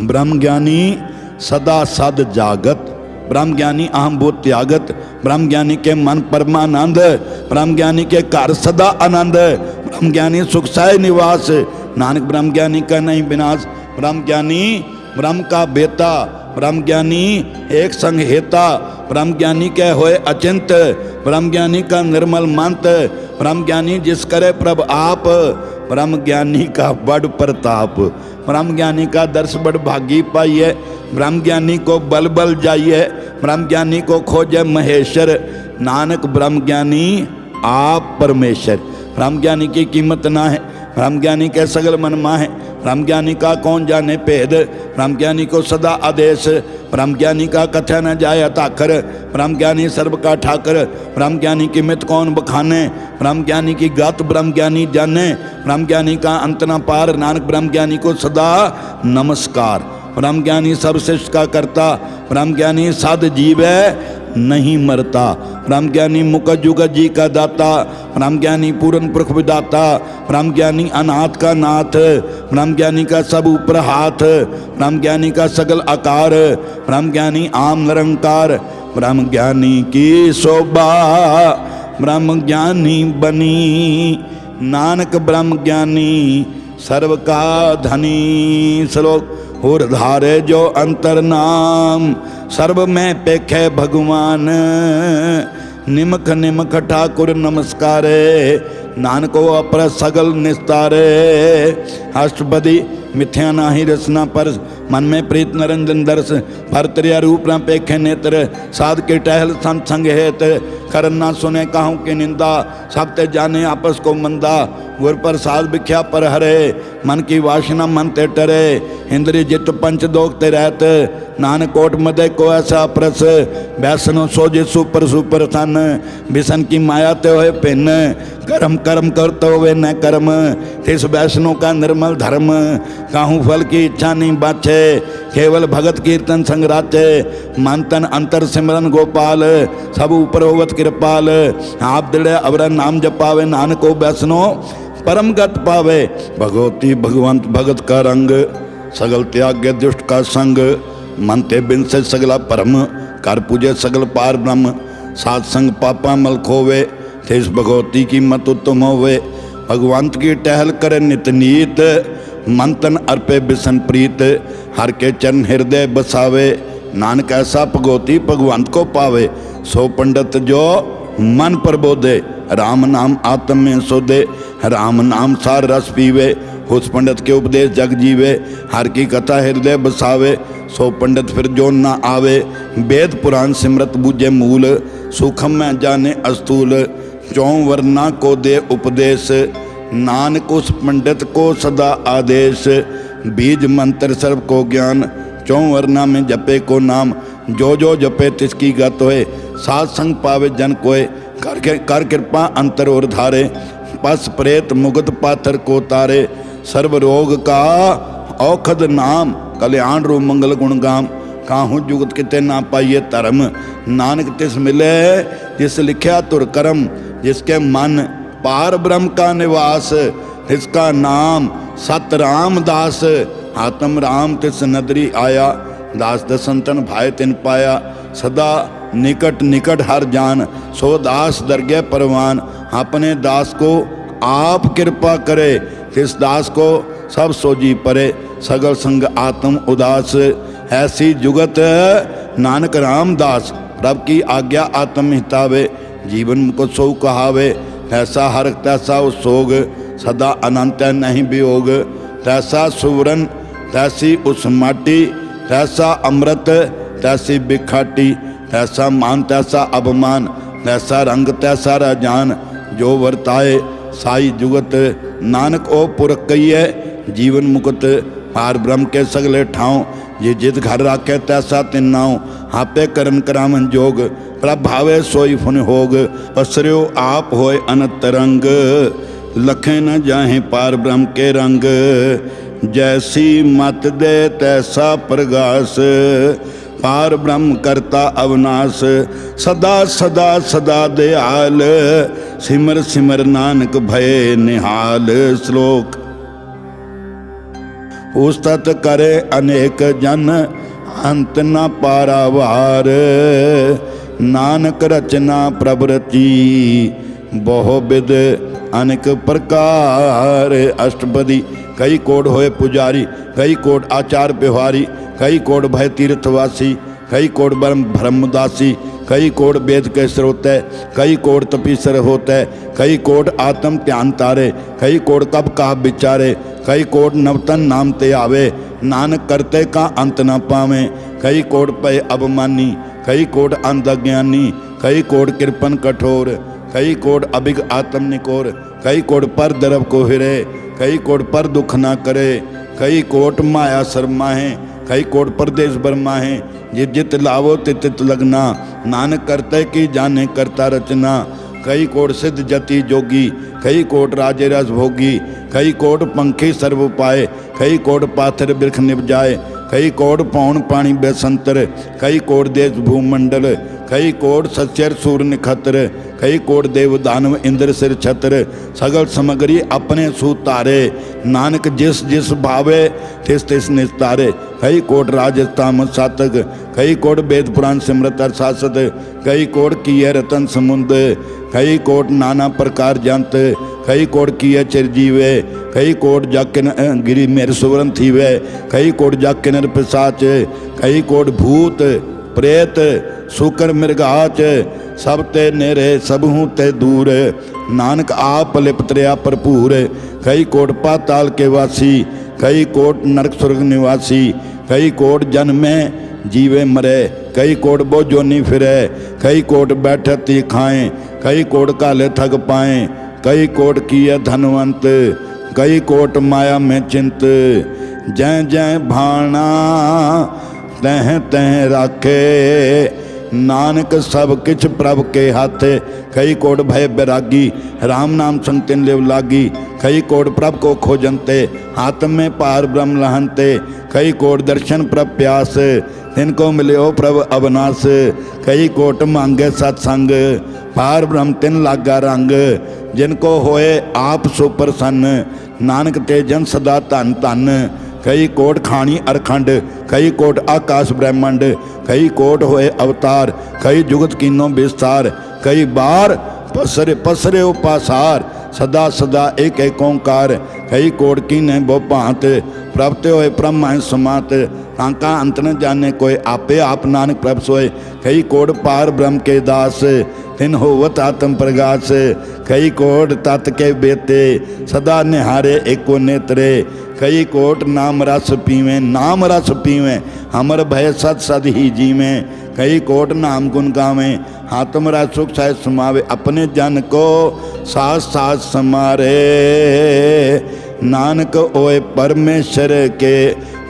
A: ब्रह्म ज्ञानी सदा सद जागत, ब्रह्म ज्ञानी अहम भूत त्यागत, ब्रह्म ज्ञानी के मन परमानंद, ब्रह्म ज्ञानी के घर सदा आनंद, ब्रह्म ज्ञानी सुख साय निवास, नानक ब्रह्म ज्ञानी का नहीं विनाश, ब्रह्म ज्ञानी ब्रह्म का बेटा, ब्रह्म ज्ञानी एक संग हेता, ब्रह्म ज्ञानी के होए अचिंत, ब्रह्म ज्ञानी का निर्मल मंत, ब्रह्म ज्ञानी जिस करे प्रभ आप, ब्रह्म ज्ञानी का बड़ प्रताप, ब्रह्म ज्ञानी का दर्श बड़ भागी पाइए, ब्रह्म ज्ञानी को बल बल जाइए, ब्रह्म ज्ञानी को खोजे महेश्वर, नानक ब्रह्म ज्ञानी आप परमेश्वर। ब्रह्म ज्ञानी की कीमत ना है, ब्रह्म ज्ञानी के सगल मन माहे, ब्रह्म ज्ञानी का कौन जाने भेद, ब्रह्म ज्ञानी को सदा आदेश, ब्रह्म ज्ञानी का कथन न जाय ताकर, ब्रह्म ज्ञानी सर्व का ठाकर, ब्रह्म ज्ञानी की मित कौन बखाने, ब्रह्म ज्ञानी की गात ब्रह्म ज्ञानी जाने, ब्रह्म ज्ञानी का अंत न पार, नानक ब्रह्म ज्ञानी को सदा नमस्कार। ब्रह्म ज्ञानी सर्वश्रेष्ठ का करता, ब्रह्म ज्ञानी साध जीव है नहीं मरता, ब्रह्म ज्ञानी मुकट जुगत जी का दाता, ब्रह्म ज्ञानी पूर्ण पुरख विदाता, ब्रह्म ज्ञानी अनाथ का नाथ, ब्रह्म ज्ञानी का सब ऊपर हाथ, ब्रह्म ज्ञानी का सगल आकार, ब्रह्म ज्ञानी आम निरंकार, ब्रह्म ज्ञानी की शोभा ब्रह्म ज्ञानी बनी, नानक ब्रह्म ज्ञानी सर्व का धनी। श्लोक। होर धारे जो अंतर नाम, सर्व में पेखे भगवान, निमख निमख ठाकुर नमस्कारे, नानको अपर सगल निस्तारे। अष्टपदी। मिथ्या नाही रसना पर, मन में प्रीत नरंजन दर्श, भर त्रिया रूप न पेखे नेत्र, साध के टहल संत संग हेत, करन ना सुने काहू की निंदा, सब ते जाने आपस को मंदा, गुर प्रसाद बिख्या पर हरे, मन की वासना मन ते टरे, इंद्रिय जित पंच दोख ते रहत, नानक कोट मदे को ऐसा प्रस, बैसनो सोजे सुपर सुपर सन, बिसन की माया ते होए भिन्न, कर्म कर्म करते हुए न कर्म, तिस वैष्णो का निर्मल धर्म, काहू फल की इच्छा नहीं बाछे, केवल भगत कीर्तन संग राचे, मन तन अंतर सिमरन गोपाल, सब ऊपर होवत कृपाल, आप दृढ़ अवर नाम जपावे, नानको वैष्णो परम गत पावे, भगवती भगवंत भगत का रंग, सगल त्यागे दुष्ट का संग, मन ते बिन से सगला भरम, कर पूजे सगल पार ब्रह्म। सात संग पापा मल खोवे, तिस भगवती की मत उत्तम होवे। भगवंत की टहल करे नित नीत, मन तन अर्पे बिसन प्रीत। हर के चरण हृदय बसावे, नानक ऐसा भगवती भगवंत को पावे। सो पंडित जो मन प्रबोधे, राम नाम आत्म में सोधे। राम नाम सार रस पीवे, उस पंडित के उपदेश जग जीवे। हर की कथा हृदय बसावे, सो पंडित फिर जो न आवे। वेद पुराण सिमरत बूझे मूल, सूखम में जाने अस्तूल। चौं वर्णा को दे उपदेश, नानक उस पंडित को सदा आदेश। बीज मंत्र सर्व को ज्ञान, चौं वर्णा में जपे को नाम। जो जो जपे तिसकी गत होए, सात संग पावे जन कोय। कर कृपा अंतर और धारे, पस प्रेत मुगत पाथर को तारे। सर्व रोग का औखद नाम, कल्याण रूप मंगल गुण गाम। काहू जुगत किते ना पाइए धर्म, नानक तिस मिले जिस लिखा तुर करम। जिसके मन पार ब्रह्म का निवास, इसका नाम सत राम दास। आत्म राम तिस नदरी आया, दास दसंतन भाई तिन पाया। सदा निकट निकट हर जान, सो दास दरगे परवान। अपने दास को आप कृपा करे, तिस दास को सब सोजी परे। सगल संग आत्म उदास, ऐसी जुगत नानक रामदास। प्रभ की आज्ञा आत्म हितावे, जीवन को सो कहावे। ऐसा हर तैसा उसोग, सदा अनंत नहीं वियोग। तैसा सुवरन तैसी उस माटी, तैसा अमृत तैसी बिखाटी। तैसा मान तैसा अपमान, तैसा रंग तैसा राजान। जो वर्ताए साई जुगत, नानक ओ पुरख कहिए जीवन मुकुत। पार ब्रह्म के सगले ठाव, ये जित घर राखे तैसा तिन्नाओ। आपे करन करावन जोग, प्रभ भावे सोई फुन होग। पसर्यो आप होए अनंत रंग, लखे न जाहे पार ब्रह्म के रंग। जैसी मत दे तैसा प्रगास, पार ब्रह्म करता अविनाश। सदा सदा सदा दयाल, सिमर सिमर नानक भय निहाल। श्लोक। उस्तत करे अनेक जन, अंत न पारावार। नानक रचना प्रभ रची, बहु विध अनेक प्रकार। अष्टपदी। कई कोट होए पुजारी, कई कोट आचार व्यवहारी। कई कोट भय तीर्थवासी, कई कोट ब्रह्म भ्रमदासी। कई कोट वेद के स्रोत, कई कोट तपीसर होते। कई कोट आत्म ध्यान तारे, कई कोट कब का विचारे। कई कोट नवतन नाम ते आवे, नानक करते का अंत न पावे। कई कोट पे अवमानी, कई कोट अंध अज्ञानी। कई कोट कृपन कठोर, कई कोट अभिग आत्म निकोर। कई कोट पर दरब को हिरे, कई कोट पर दुख ना करे। कई कोट माया शर्माहे, कई कोट परदेश बरमाहे। जित जित लावो तित तित लगना, नानक करते की जाने करता रचना। कई कोट सिद्ध जति जोगी, कई कोट राजे रस भोगी। कई कोट पंखी सर्व पाए, कई कोट पाथर बिरख निभ जाए। कई कोट पौन पानी बेसंतर, कई कोट देश भूमंडल। कई कोट सच्चर सूर निखत्र, कई कोट देव दानव इंद्र सिर छत्र। सगल समग्री अपने सुतारे, नानक जिस जिस भावे तिस तिस निस्तारे। कई कोट राजस्थान सातक, कई कोट वेद पुराण सिमरत शासत। कई कोट किए रतन समुंद, कई कोट नाना प्रकार जंत। कई कोट किए चिरजीवे, कई कोट जाकिन गिरी मेर सुवरन थीवे। कई कोट जाकिनर पिशाच, कई कोट भूत प्रेत सुकर मृगाच। सब ते नेरे सबहू ते दूर, नानक आप लिपत्रिया भरपूर। कई कोट पाताल के वासी, कई कोट नरक स्वर्ग निवासी। कई कोट जन्मे जीवे मरे, कई कोट बोझोनी फिरे। कई कोट बैठे ती खाएं, कई कोट काले थग पाएं। कई कोट किए धनवंत, कई कोट माया में चिंत। जय जय भाणा तह तह राखे, नानक सब किछ प्रभ के हाथे। कई कोट भय बैरागी, राम नाम संग तिन लिव लागी। कई कोट प्रभ को खोजनते, आत्म में पार ब्रह्म लहनते। कई कोट दर्शन प्रभ प्यास, तिनको मिले हो प्रभ अविनाश। कई कोट मांगे सत्संग, पार ब्रह्म तिन लागा रंग। जिनको होए आप सो प्रसन्न, नानक ते जन सदा धन धन। कई कोट खानी अरखंड, कई कोट आकाश ब्रह्मंड, कई कोट होए अवतार, कई जुगत कीनो विस्तार, कई बार पसरे पसरे उपासार, सदा सदा एक एक ओंकार, कई कोट की ने बो भांत, प्रभते होए ब्रह्मा समात, तांका अंत न जाने कोई, आपे आप नानक प्रभ सोए, कई कोट पार ब्रह्म के दास, तिन होवत आत्म प्रगास, कई कोट तत् के बेते, सदा निहारे एको नेत्रे, कई कोट नाम रस पीवें, नाम रस पीवें, हमर भय सत सद ही जीवें, कई कोट नाम गुण गावें, आत्म रस सुख सह समावे, अपने जन को साथ साथ समारे, नानक ओए परमेश्वर के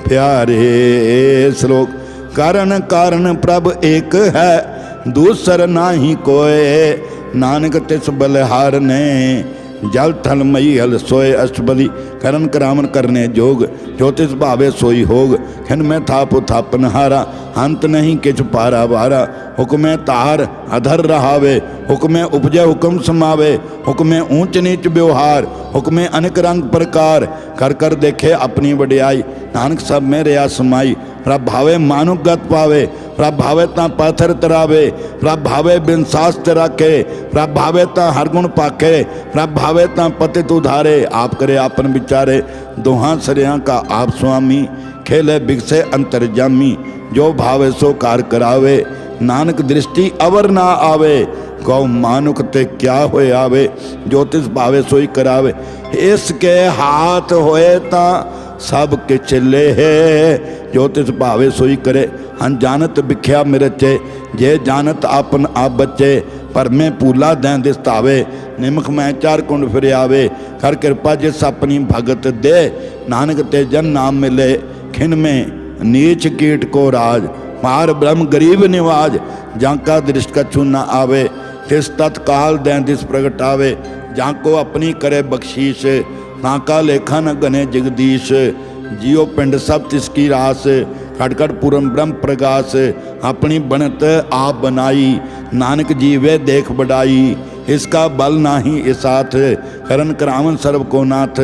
A: प्यारे। श्लोक कारण कारण प्रभ एक है, दूसर नाही कोय, नानक तिस बलिहार ने, जल थल मई हल सोए। अष्टपदी करन करावन करने जोग, ज्योतिष भावे सोई होग, खिन में थाप थापन हारा, अंत नहीं किच पारा वारा, हुक्मे तार अधर रहावे, हुक्मे उपजे हुक्म समावे, हुक्मे ऊंच नीच व्यवहार, हुक्मे अनेक रंग प्रकार, कर कर देखे अपनी वडियाई, नानक सब में रहा समाई, प्रभ भावे मानुक गत पावे, प्रभ भावे ता पाथर तरावे, प्रभ भावे बिन शास्त्र राखे, प्रभ भावे ता हर गुण पाखे, प्रभ भावे ता पतित उधारे, आप करे आपन विचारे, दोहा सरिया का आप स्वामी, खेले बिगसे अंतर्जामी, जो भावे सो कार करावे, नानक दृष्टि अवर ना आवे, गौ मानुक ते क्या होए आवे, ज्योतिष भावे सोई करावे, इसके हाथ होए ता सब किच ले है, ज्योतिष भावे सोई करे, अनजानत बिख्या मिरचे, जे जानत आपन आप बच्चे, पर मैं पूला दैन दिस्तावे, निमख मैं चार कुंड फिर आवे, कर कृपा जिस अपनी भगत दे, नानक ते जन नाम मिले, खिन में नीच कीट को राज, पार ब्रह्म गरीब निवाज, जांका दृष्ट कछु न आवे, तिस तत्काल दैन दिस प्रगटावे, जांको अपनी करे बख्शीश, ताका लेखा न गने जगदीश, जियो पिंड सब तिसकी रास, खटखट पूरन ब्रह्म प्रकाश, अपनी बनत आप बनाई, नानक जीवे देख बढ़ाई, इसका बल नाही इस हाथ, करन करावन सर्व को नाथ,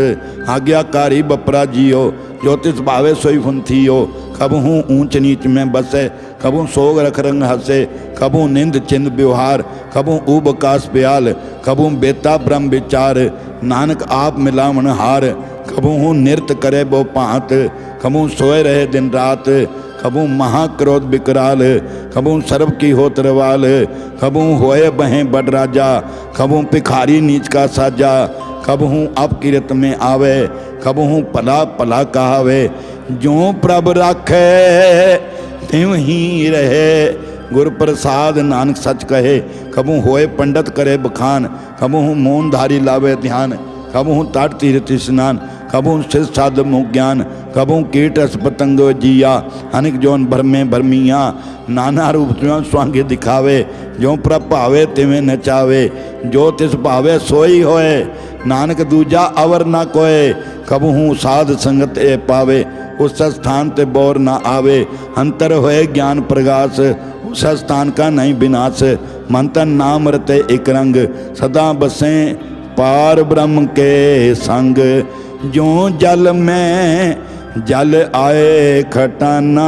A: आज्ञाकारी बपरा जियो, ज्योतिष भावे सोई फुंथियो, कबहू ऊंच नीच में बसे, कबू सोग रख रंग हसे, कबू निंद चिंद व्यवहार, कबू ऊब कास प्याल, कबू बेता ब्रह्म विचार, नानक आप मिलावन हार, कबू नृत्य करे बो पात, कबू सोए रहे दिन रात, कबू महाक्रोध विकराल, कबू सर्व की हो तरवाल, कबू होए बहें बड़ राजा, कबू भिखारी नीच का साजा, कबहू अपकिरत में आवे, कबहू पला पला कहावे, जो प्रभ राखे त्यों ही रहे, गुर प्रसाद नानक सच कहे, कबू होए पंडित करे बखान, कबहू मौन धारी लावे ध्यान, कबहू तट तीर्थ स्नान, कबू सिर साध मुख ज्ञान, कबू कीट रस पतंग जिया, अनेक जौन भरमे भरमिया, नाना रूप जो स्वांगे दिखावे, जो प्रभ भावे तिवें नचावे, जो तिस भावे सोई होए, नानक दूजा अवर ना कोय, कबहू साध संगत ए पावे, उस स्थान ते बोर ना आवे, अंतर होए ज्ञान प्रकाश, उस स्थान का नहीं विनाश, मन तन नाम रते एक रंग, सदा बसें पार ब्रह्म के संग, जो जल में जल आए खटाना,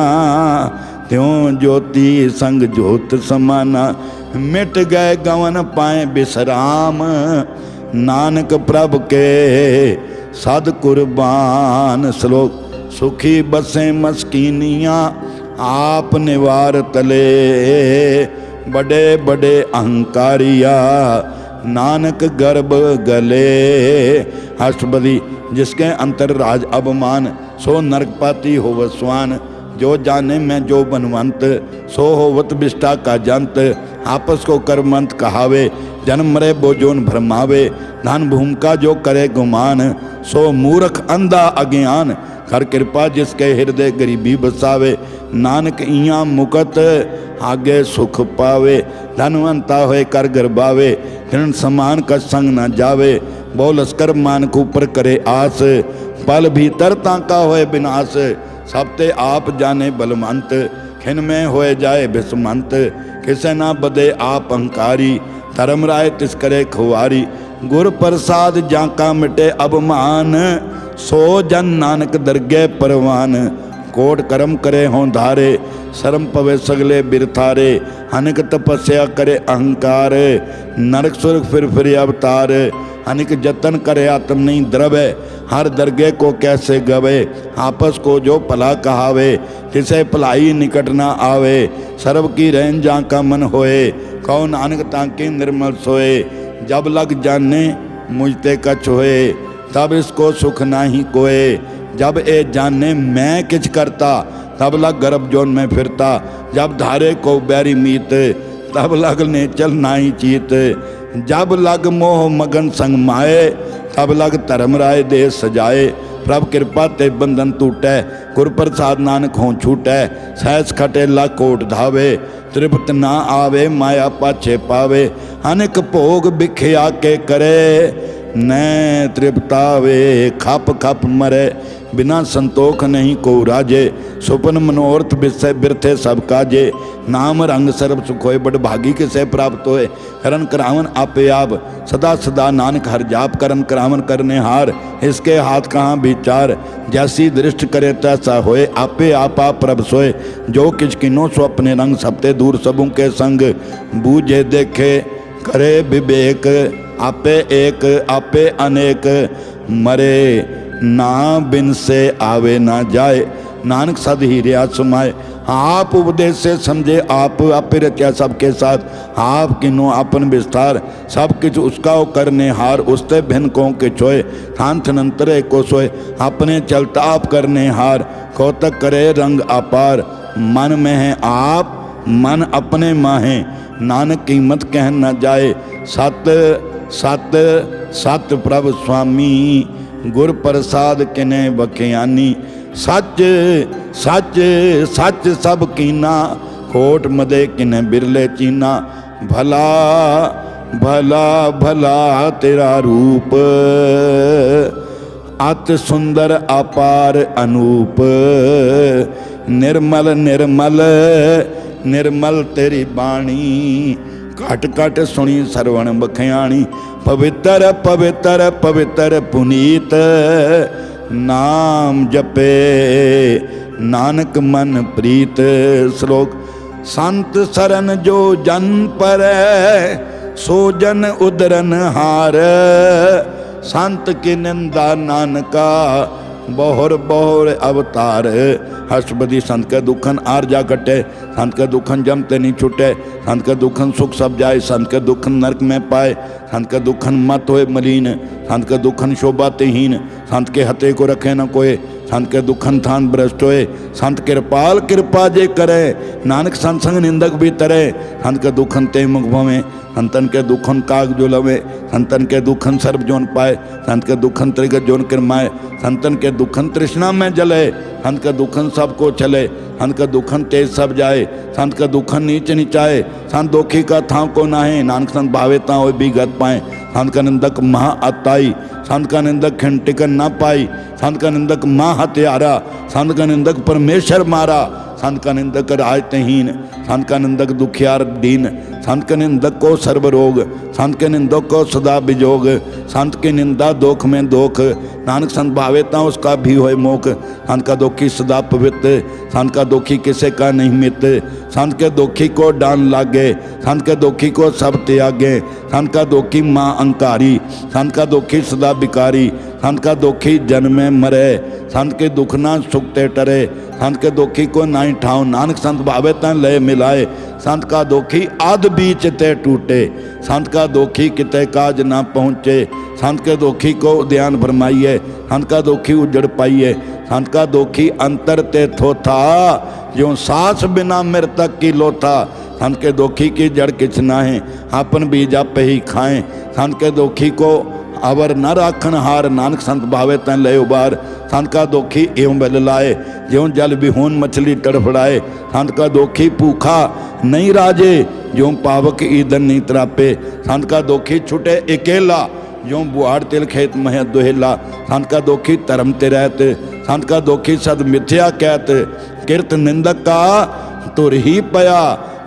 A: त्यों ज्योति संग ज्योत समाना, मिट गए गवन पाए विश्राम, नानक प्रभ के सद कुर्बान। श्लोक सुखी बसें मस्कीनियाँ आप निवार तले, बड़े बड़े अहंकारिया नानक गर्भ गले। अष्टपदी जिसके अंतर राज अवमान, सो नरकपाती होव स्वान, जो जाने में जो बनवंत, सो होवत विष्टा का जंत, आपस को कर्मंत कहावे, जन्म मरे बोजोन भरमावे, धन भूमि का जो करे गुमान, सो मूर्ख अंधा अज्ञान, कर कृपा जिसके हृदय गरीबी बसावे, नानक इयां मुकत आगे सुख पावे, धनवंता होए कर गर्बावे, तृण समान का संग न जावे, बहु लश्कर मान को ऊपर करे आस, पल भीतर ताका होए विनाश, सब ते आप जाने बलवंत, खिन में होए जाए विस्मंत, किसे ना बदे आप अहंकारी, धर्म राय तिस करे खुआरी, गुर प्रसाद जाका मिटे अबमान, सो जन नानक दरगह परवान। कोट कर्म करे हों धारे, शर्म पवे सगले बिरथारे। अनेक तपस्या करे अहंकार, नरक सुरख फिर अवतार। अनेक जतन करे आत्म नहीं द्रवे, हर दरगे को कैसे गवे। आपस को जो भला कहावे, किसे भलाई निकट ना आवे। सर्व की रहन जा का मन होए, कहो नानक ताके निर्मल सोए। जब लग जाने मुझते कछ होए, तब इसको सुख नाही कोए। जब ए जाने मैं किछ करता, तब लग गर्भ जोन में फिरता। जब धारे को बैरी मीत, तब लग ने चल नाही चीत। जब लग मोह मगन संग माए, तब लग धर्म राय दे सजाए। प्रभ कृपा ते बंधन टूटै, गुर प्रसाद नानक हों छूटै। सहस खटे लाख कोट धावे, तृप्त ना आवे माया पाछे पावे। अनेक भोग बिख्या के करे, न तृप्तावे खप खप मरे। बिना संतोख नहीं को राजे, सुपन मनोरथ बिसय बिरथे सब काजे। नाम रंग सर्व सुख होए, बड़ भागी किसे प्राप्त होए। करन करावन आपे आप, सदा सदा नानक हर जाप। करन करावन करने हार, इसके हाथ कहाँ विचार। जैसी दृष्ट करे तैसा होए, आपे आपा प्रभ सोए। जो किछ किनो सो अपने रंग, सबते दूर सबों के संग। बूझे देखे करे विवेक, आपे एक आपे अनेक। मरे ना बिन से आवे ना जाए, नानक सद ही रिया समाए। आप उपदेश से समझे आप, आपे रचा सबके साथ। आप किनो अपन विस्तार, सब किछ उसका करने हार। उसते भिन्न को के छोए, थान थनंतरे को सोए। अपने चलता आप करने हार, कौतक करे रंग अपार। मन में है आप, मन अपने माहे, नानक कीमत कह न जाए। सत सत सत प्रभ स्वामी, गुर प्रसाद किने बखियानी। सच सच सच सब कीना, खोट मदे किने बिरले चीना। भला भला भला तेरा रूप, अत सुंदर अपार अनूप। निर्मल निर्मल निर्मल तेरी बाणी, घट घट सुनी सरवण बखियाणी। पवित्र पवित्र पवित्र पुनीत, नाम जपे नानक मन प्रीत। श्लोक संत सरन जो जन पर, सो जन उदरन हार। संत की निंदा नानका, बहुर बहुर अवतार। हर्षपति संत के दुखन आर जा कटे, संत के दुखन जमते नहीं छूटे। संत के दुखन सुख सब जाए, संत के दुखन नरक में पाए। संत के दुखन मत होए मलीन, संत के दुखन शोभातेहीन। संत के हते को रखे न कोई, संत के दुखन थान भ्रष्ट होए। संत कृपाल कृपा जे करे, नानक संत संग निंदक भी तरे। संत के दुखन ते मुख भवें, संतन के दुखन काग जो लवे। संतन के दुखन सर्व जोन पाए, संत के दुखन त्रिगत जोन किरमाए। संतन के दुखन तृष्णा में जले, संत के दुखन सबको चले। संत के दुखन तेज सब जाए, संत के दुखन नीच नीचाए। संत दोखी का था को नाहे, नानक संत भावे ता हो भी गत पाए। संत का निंदक महा अताई, संत का निंदक खिन टिकन ना पाई। संत का निंदक माँ हत्यारा, संत का निंदक परमेश्वर मारा। संत का निंदक राजतहीन, संत का निंदक दुखियार दीन। संत के निंदक को सर्व रोग, संत के निंदक को सदा बिजोग। संत की निंदा दोख में दोख, नानक संत भावेता उसका भी होए मोख। संत का दोखी सदा पवित्र, संत का दोखी किसे का नहीं मित। संत के दोखी को डान लागे, संत के दोखी को सब त्यागे। संत का दोखी माँ अंकारी, संत का दोखी सदा बिकारी। संत का दोखी जन्म में मरे, संत के दुख ना सुखते टरे। संत के दोखी को नाई ठाव, नानक संत भावे तन लय मिलाए। संत का दोखी आद बीच ते टूटे, संत का दोखी किते काज ना पहुँचे। संत के दोखी को ध्यान भरमाइए, संत का दोखी उजड़ पाइए। संत का दोखी अंतर ते थोथा, जो सांस बिना मृतक की लोथा। संत के दोखी की जड़ किछ ना है, अपन बीज आप ही खाएं। संत के दोखी को अवर न राखन हार, नानक संत भावे तन लय उबार। संत का दोखी एवं बल लाए, ज्यों जल विहून मछली तड़फड़ाए। संत का दोखी भूखा नहीं राजे, ज्यों पावक ईंधन नहीं तरापे। संत का दोखी छुटे अकेला, ज्यों बुआड़ तिल खेत मह दुहेला। संत का दोखी धर्म ते रहत, संत का दोखी सद मिथ्या कहत। किरत निंदक का तुर ही पया,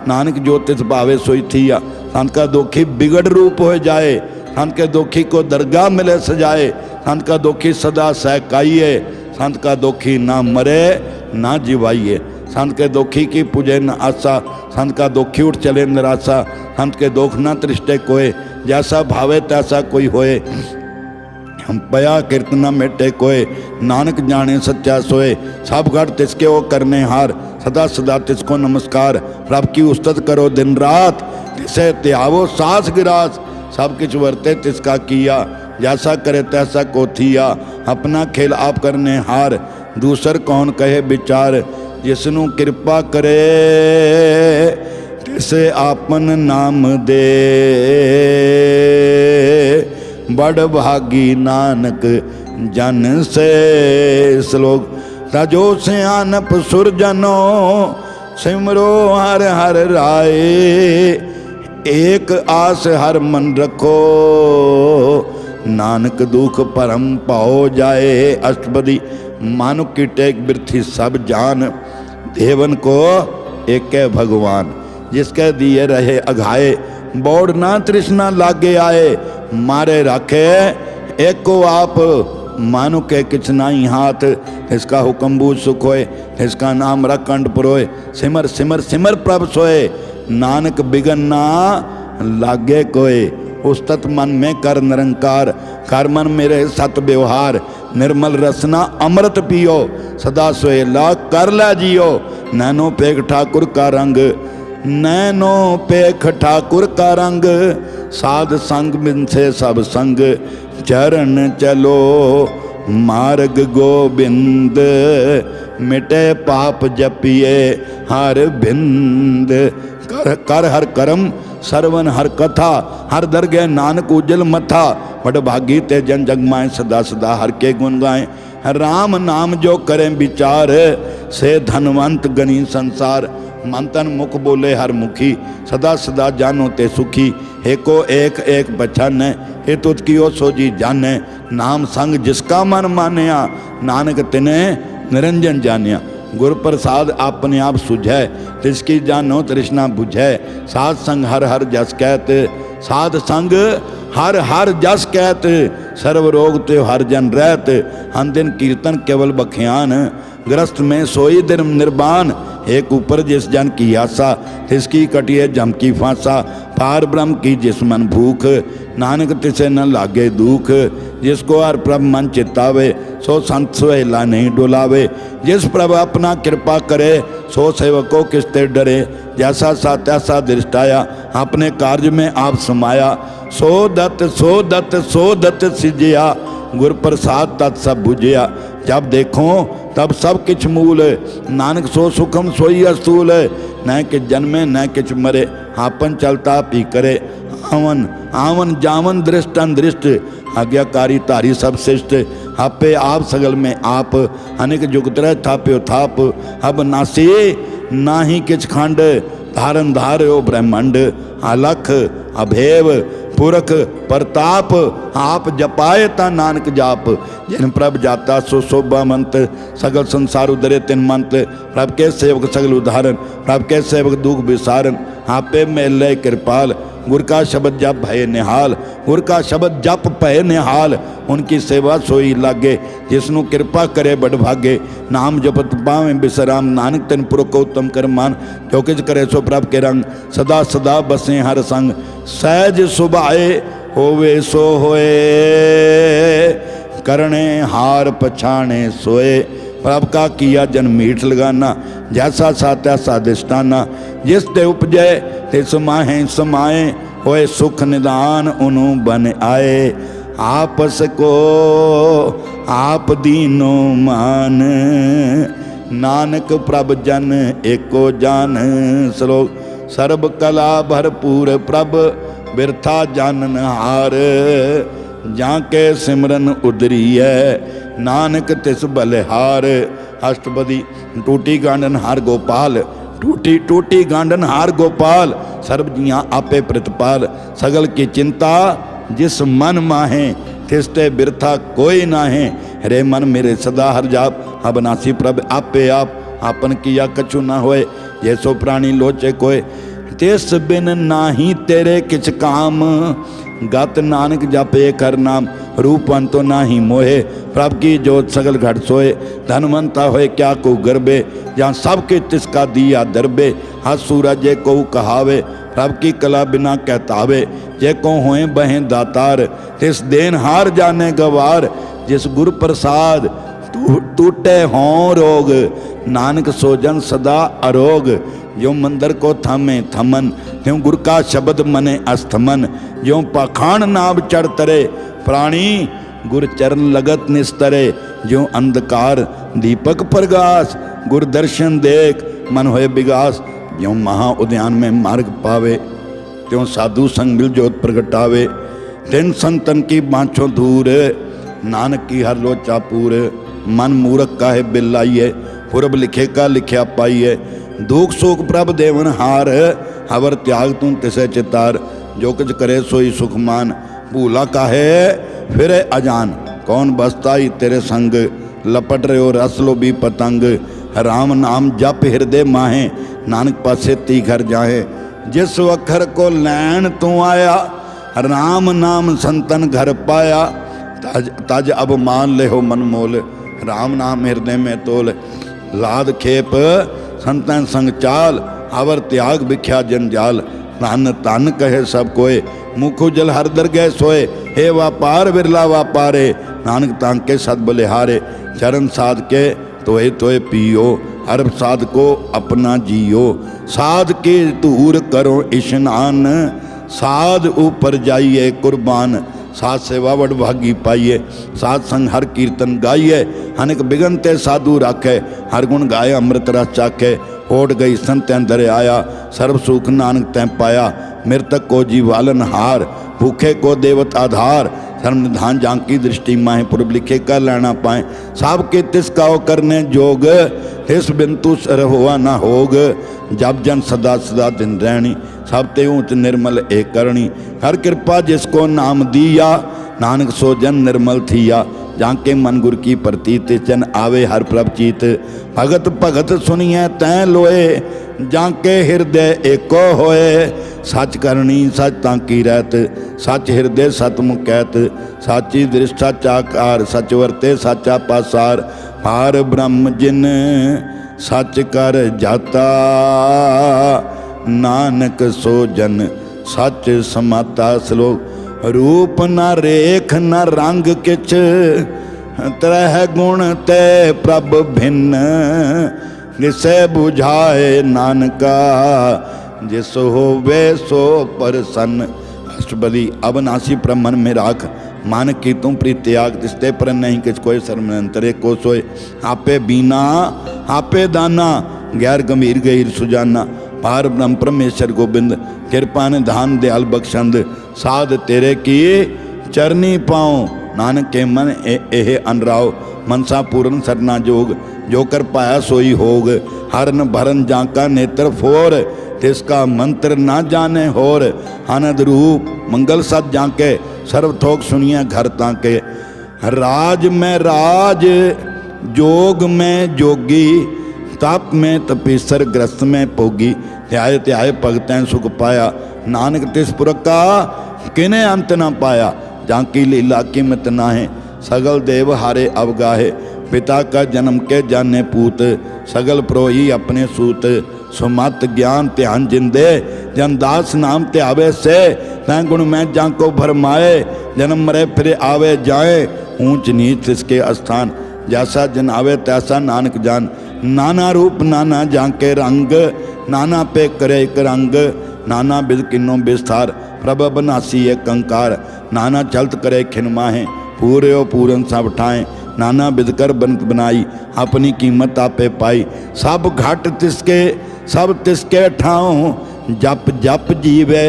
A: नानक जो तिस भावे सोई थिया। संत का दोखी बिगड़ रूप हो जाए, संत के दोखी को दरगाह मिले सजाए। संत का दुखी सदा सहकाइए, संत का दुखी ना मरे ना जिवाइए। संत के दुखी की पूजे न आशा, संत का दुखी उठ चले निराशा। संत के दुख न तृष्टे कोय, जैसा भावे तैसा कोई होए। हम पया कीर्तना मेटे कोय, नानक जाने सच्चा सोए। सब घट तिसके ओ करने हार, सदा सदा तिसको नमस्कार। रब की उस्तत करो दिन रात, तिसे त्यावो सास गिरास। सब किछ वर्ते तिसका किया, जैसा करे तैसा को थिया। अपना खेल आप करने हार, दूसर कौन कहे विचार। जिसनु कृपा करे तिसे आपन नाम दे, बड़ भागी नानक जन से। श्लोक तजो सियानप सुरजनो, सिमरो हर हर राय। एक आस हर मन रखो, नानक दुख परम पाओ जाए। अष्टपदी मानुक की टेक बिरथी सब जान, देवन को एक भगवान। जिसके दिए रहे अघाए, बोड़ ना तृष्णा लागे आए। मारे रखे एक को आप, मानु के किछ नाई हाथ। इसका हुक्म बूझ सुख होए, इसका नाम रख कंठ पुरोए। सिमर सिमर सिमर प्रभ सोए, नानक बिगन ना लागे कोय। उस्तत मन में कर निरंकार, कर मन मेरे सत व्यवहार। निर्मल रसना अमृत पियो, सदा सोए ला कर ला जियो। नैनो पेख ठाकुर का रंग, नैनो पेख ठाकुर का रंग। साध संग बिन से सब संग, चरण चलो मार्ग गोबिंद। मिटे पाप जपिए हर बिंद, कर हर करम सरवन हर कथा। हर दरगह नानक उजल मथा, बड़ भागी ते जन जगमाए। सदा सदा हर के गुण गाएं, राम नाम जो करें विचार। से धनवंत गनी संसार, मन तन मुख बोले हर मुखी। सदा सदा जानो ते सुखी, एको एक एक बचन। हे तुझ कियो सोजी जाने, नाम संग जिसका मन मानिया। नानक तिने निरंजन जानिया। गुर प्रसाद अपने आप सुझै, तिसकी जानो तृष्णा बुझै। साध संग हर हर जस कहत, साध संग हर हर जस कहत। सर्व रोग ते हर जन रहत, हम दिन कीर्तन केवल बख्यान। ग्रस्त में सोई दिन निर्बान, एक ऊपर जिस जन की आशा। तिसकी कटिए जम की फांसा, पार ब्रह्म की जिस मन भूख। नानक तिसे न लागे दुख, जिसको हर प्रभ मन चितावे। सो संत सुहेला नहीं डुलावे, जिस प्रभ अपना कृपा करे। सो सेवको किसते डरे, जैसा सा तैसा दृष्टाया। अपने कार्य में आप समाया, सो दत्त सो दत्त सो दत्त सिजया। गुर प्रसाद तत् सब बुझिया, जब देखो तब सब किछ मूल। नानक सो सुखम सोई अस्तूल, न किछ जन्मे न किछ मरे। आपन चलता पी करे, आवन आवन जावन दृष्ट अनदृष्ट। आज्ञाकारी तारी सब शिष्ट, आपे आप सगल में आप। अनेक जुग तरह थाप्यो थाप, अब नासी नाही किछ खंड। धारन धार्यो ब्रह्मंड, अलख अभेव पुरख प्रताप। आप जपाए ता नानक जाप, जिन प्रभ जाता सो शोभा मंत। सगल संसार उदरे तिन मंत, प्रभ के सेवक सगल उदाहरण। प्रभ के सेवक दुख विसारन, आपे मेले कृपाल। गुर का शब्द जप भय निहाल, गुर का शब्द जप भय निहाल। उनकी सेवा सोई लागे, जिसनु कृपा करे बड़ भागे। नाम जपत पावें बिसराम, नानक तिन पुरख उत्तम कर मान। जो किछ करे सो प्रभ के रंग, सदा सदा बसे हर संग। सहज सुभाए होवे सो होए, करणे हार पछाणे सोए। प्रभ का किया जन मीठ लगाना, जैसा सा तैसा दिष्टाना। जिस ते उपजे तिस माहे समाए, होए सुख निदान उनु बन आए। आपस को आप दीनो मान, नानक प्रभ जन एको जान। श्लोक सर्ब कला भरपूर प्रभ, बिरथा जानन हार। जाके सिमरन उदरी है, नानक तिस बलिहार। अष्टपदी टूटी गांडन हार गोपाल, टूटी टूटी गांडन हार गोपाल। सर्व जियां आपे प्रतिपाल, सगल की चिंता जिस मन माहे। तिसते बिरथा कोई नाहे, रे मन मेरे सदा हर जाप। अबनासी प्रभ आपे आप, आपन किया कछु न होए। ये सो प्राणी लोचे कोय, तिस बिन नाही तेरे किछ काम। गत नानक जपे कर नाम रूप अंतो नाही मोहे प्रभ की जोत सगल घट सोए धनवंता होए क्या को गर्बे जहाँ सबके तिसका दिया दरबे हस सूरज जे को कहावे प्रभ की कला बिना कहतावे जे को होए बहें दातार तिस देन हार जाने गवार जिस गुर प्रसाद टूटे हों रोग नानक सोजन सदा अरोग जो मंदिर को थामे थमन त्यों गुर का शब्द मने अस्थमन जो पाखान नाभ चढ़ तरे प्राणी गुर चरण लगत निस्तरे जो अंधकार दीपक प्रगास गुर दर्शन देख मन होए विगास जो महा उद्यान में मार्ग पावे त्यों साधु संग मिल जोत प्रगटावे तिन संतन की बाँछों दूर नानक की हर लोचा पूर मन मूरख काहे बिल आइए पूरब लिखे का लिखया पाइए दुख सुख प्रभ देवन हार हवर त्याग तू तिसे चितार जो कुछ करे सोई सुखमान भूला काहे फिर अजान कौन बसता ही तेरे संग लपट रहे हो रस लो भी पतंग राम नाम जप हृदय माहे नानक पासे ती घर जाहे जिस अखर को लैन तू आया राम नाम संतन घर पाया तज अब मान ले हो मन मोल राम नाम हृदय में तोल लाद खेप संतन संग चाल अवर त्याग बिख्या जंजाल धन धन कहे सब कोय मुखो जल हर दर गए सोए हे व्यापार बिरला व्यापारे नानक तांके सद बलिहारे चरण साध के तोए तोए पियो अरब साध को अपना जियो साध के धूर करो इशनान साध ऊपर जाइए कुर्बान साध सेवा वड भागी पाइए साध संग हर कीर्तन गाइए अनेक बिगनते साधु राखे हर गुण गाए अमृत रस चाखे ओट गई संत अंदर आया सर्व सुख नानक तैं पाया मृतक को जीवालन हार भूखे को देवत आधार धर्म निधान जांकी दृष्टि माहे पूर्व लिखे कर लेना पाए साब के तिसकाओ करने जोग तिस बिंतु सर हुआ ना होग जब जन सदा सदा दिन रहनी सब ते ऊंच निर्मल एक करणी हर कृपा जिसको नाम दिया नानक सो जन निर्मल थिया जाके मन गुर की प्रतीत चन आवे हर प्रभ चीत भगत भगत सुनिए तैं लोए जाके हृदय एको होए सच करनी सच तांकी रहत सच हृदय सतमुख कहत साची दृष्ट सच आकार सच वर्ते सचा पासार पार ब्रह्म जिन सच कर जाता नानक सो जन सच समाता श्लोक रूप न रेख न रंग किछ त्रह गुण ते प्रभ भिन्न जिसे बुझाए नानका जिस होवे सो प्रसन्न अष्टपदी अविनाशी ब्रह्मन में राख मान की तुम प्रीत त्याग तिस्ते पर नहीं किस कोई शर्मंतरे को सोए आपे बीना आपे दाना गैर गंभीर गहीर सुजाना पार ब्रह्म परमेश्वर गोबिंद कृपा ने धान दयाल बख्शंद साध तेरे की चरनी पाओ नानक के मन एह अनराव मनसा पूरन सरना जोग जो कर पाया सोई होग हरन भरन जाका नेत्र फोर तिसका मंत्र ना जाने होर आनंद रूप मंगल सत जाके सर्व थोक सुनिए घर ताके राज में राज जोग में जोगी तप में तपीसर ग्रस्त में पोगी ध्याय ध्याय भगतैं सुख पाया नानक तिस पुरख का किने अंत न पाया जाकी लीला कीमत नाहे सगल देव हारे अवगाहे पिता का जन्म के जाने पूत सगल प्रोही अपने सूत सुमत ज्ञान ध्यान जिंदे जनदास नाम त्यावे से तैं गुण में जाको भरमाए जन्म मरे फिर आवे जाए ऊंच नीच इसके स्थान जैसा जन आवे तैसा नानक जान नाना रूप नाना जाके रंग नाना पे करे एक रंग नाना बिद किन्नो विस्तार प्रभ बनासी एक कंकार नाना चलत करे खिनमाहे पूरे पूरन सब ठाए नाना बिदकर बनत बनाई अपनी कीमत आपे पाई सब घट तिसके ठाओ जप जप जीवे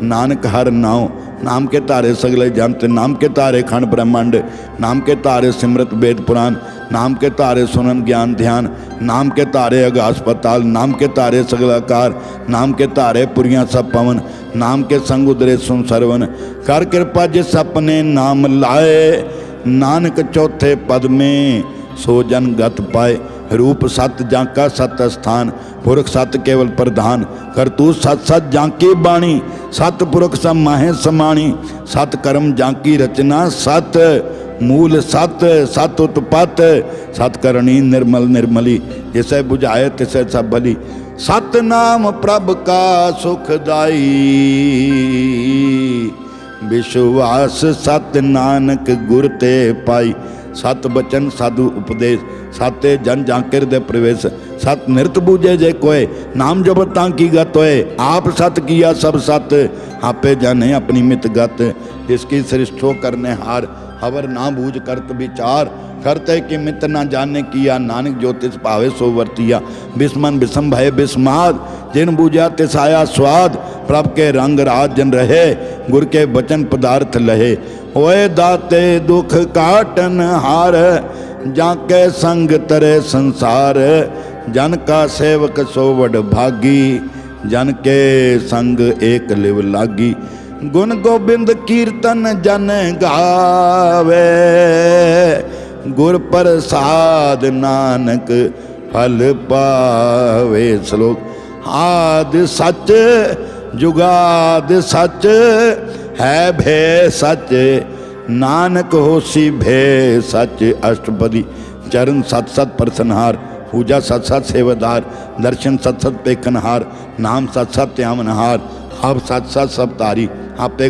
A: नानक हर नाओ नाम के तारे सगले जंत नाम के तारे खंड ब्रह्मांड नाम के तारे सिमरत वेद पुराण नाम के तारे सुनन ज्ञान ध्यान नाम के तारे अगास पताल नाम के तारे सगलाकार नाम के तारे पुरियां सब पवन नाम के संग उदरे सुन सरवन कर कृपा जिस अपने नाम लाए नानक चौथे पद में सो जन गत पाए रूप सत जाका सत स्थान पुरख सत केवल प्रधान कर तू सत सत जाकी बाणी सतपुरख सब माहे समाणी, सत कर्म जाकी रचना सत, मूल सत सत उत्पत, सतकरणी निर्मल निर्मली, जिसे बुझाए तिसे सब भली। सतनाम प्रभ का सुखदाई, विश्वास सत नानक गुर ते पाई। सत बचन साधु उपदेश, सते जन जाकिर दे प्रवेश। सत निरत बूझे जे कोय, नाम जपत तां की गत होए। आप सत किया सब सत, आपे जाने अपनी मित गत। जिसकी सृष्टो करने हार, हवर ना बूझ करत विचार। करते कि मित ना जाने किया, नानक ज्योतिष पावे सो वर्तिया। बिस्मन बिसम भय बिस्माद, जिन बूझा तिस आया स्वाद। प्रभ के रंग राज जन रहे, गुर के वचन पदार्थ लहे। होए दाते दुख काटन हार, जाके संग तरे संसार। जन का सेवक सो वड भागी, जन के संग एक लिव लागी। गुण गोबिंद कीर्तन जन गावे, गुर प्रसाद नानक फल पावे। श्लोक आद सच जुगाद सच, है भे सच नानक होसी भे सच। अष्टपदी चरण सत सत परसनहार, पूजा सत सत सेवादार। दर्शन सत सत पेखनहार, नाम सत सत त्यामनहार। आप सत सत सब तारी, आपे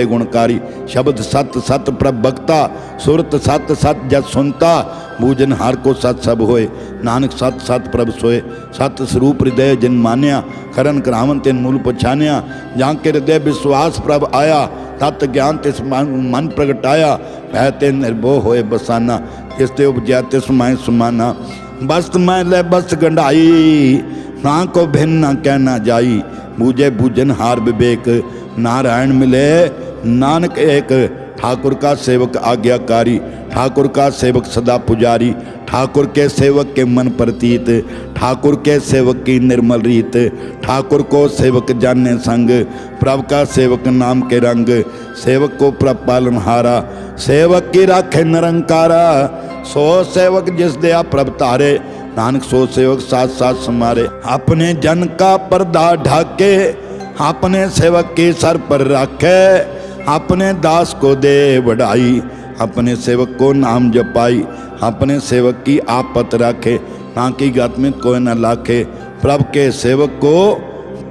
A: गुणकारी। शब्द सत सत प्रभ भक्ता, सुरत सत सत जस सुनता। बूझन हार को सत सब होए, नानक सत सत प्रभ सोए। सत स्वरूप हृदय जिन मान्या, करन करावन तिन मूल पछान्या। जाके हृदय विश्वास प्रभ आया, तत् ज्ञान तिस मन प्रगटाया। भय ते निर्भो होए बसाना, तिस ते उपजया तिस मैं समाना। बस्त मैं ले बस्त गंढाई, ना को भिन्न ना कहना जाई। बूझे बूझन हार विवेक, नारायण मिले नानक एक। ठाकुर का सेवक आज्ञाकारी, ठाकुर का सेवक सदा पुजारी। ठाकुर के सेवक के मन प्रतीत, ठाकुर के सेवक की निर्मल रीत। ठाकुर को सेवक जाने संग, प्रभ का सेवक नाम के रंग। सेवक को प्रभ पालनहारा, सेवक की राखे निरंकारा। सो सेवक जिस दया प्रभ तारे, नानक सो सेवक साथ साथ समारे। अपने जन का पर्दा ढाके, अपने सेवक के सर पर रखे। अपने दास को दे बढ़ाई, अपने सेवक को नाम जपाई। अपने सेवक की आपत रखे, ताकि गत में कोई न लाखे। प्रभ के सेवक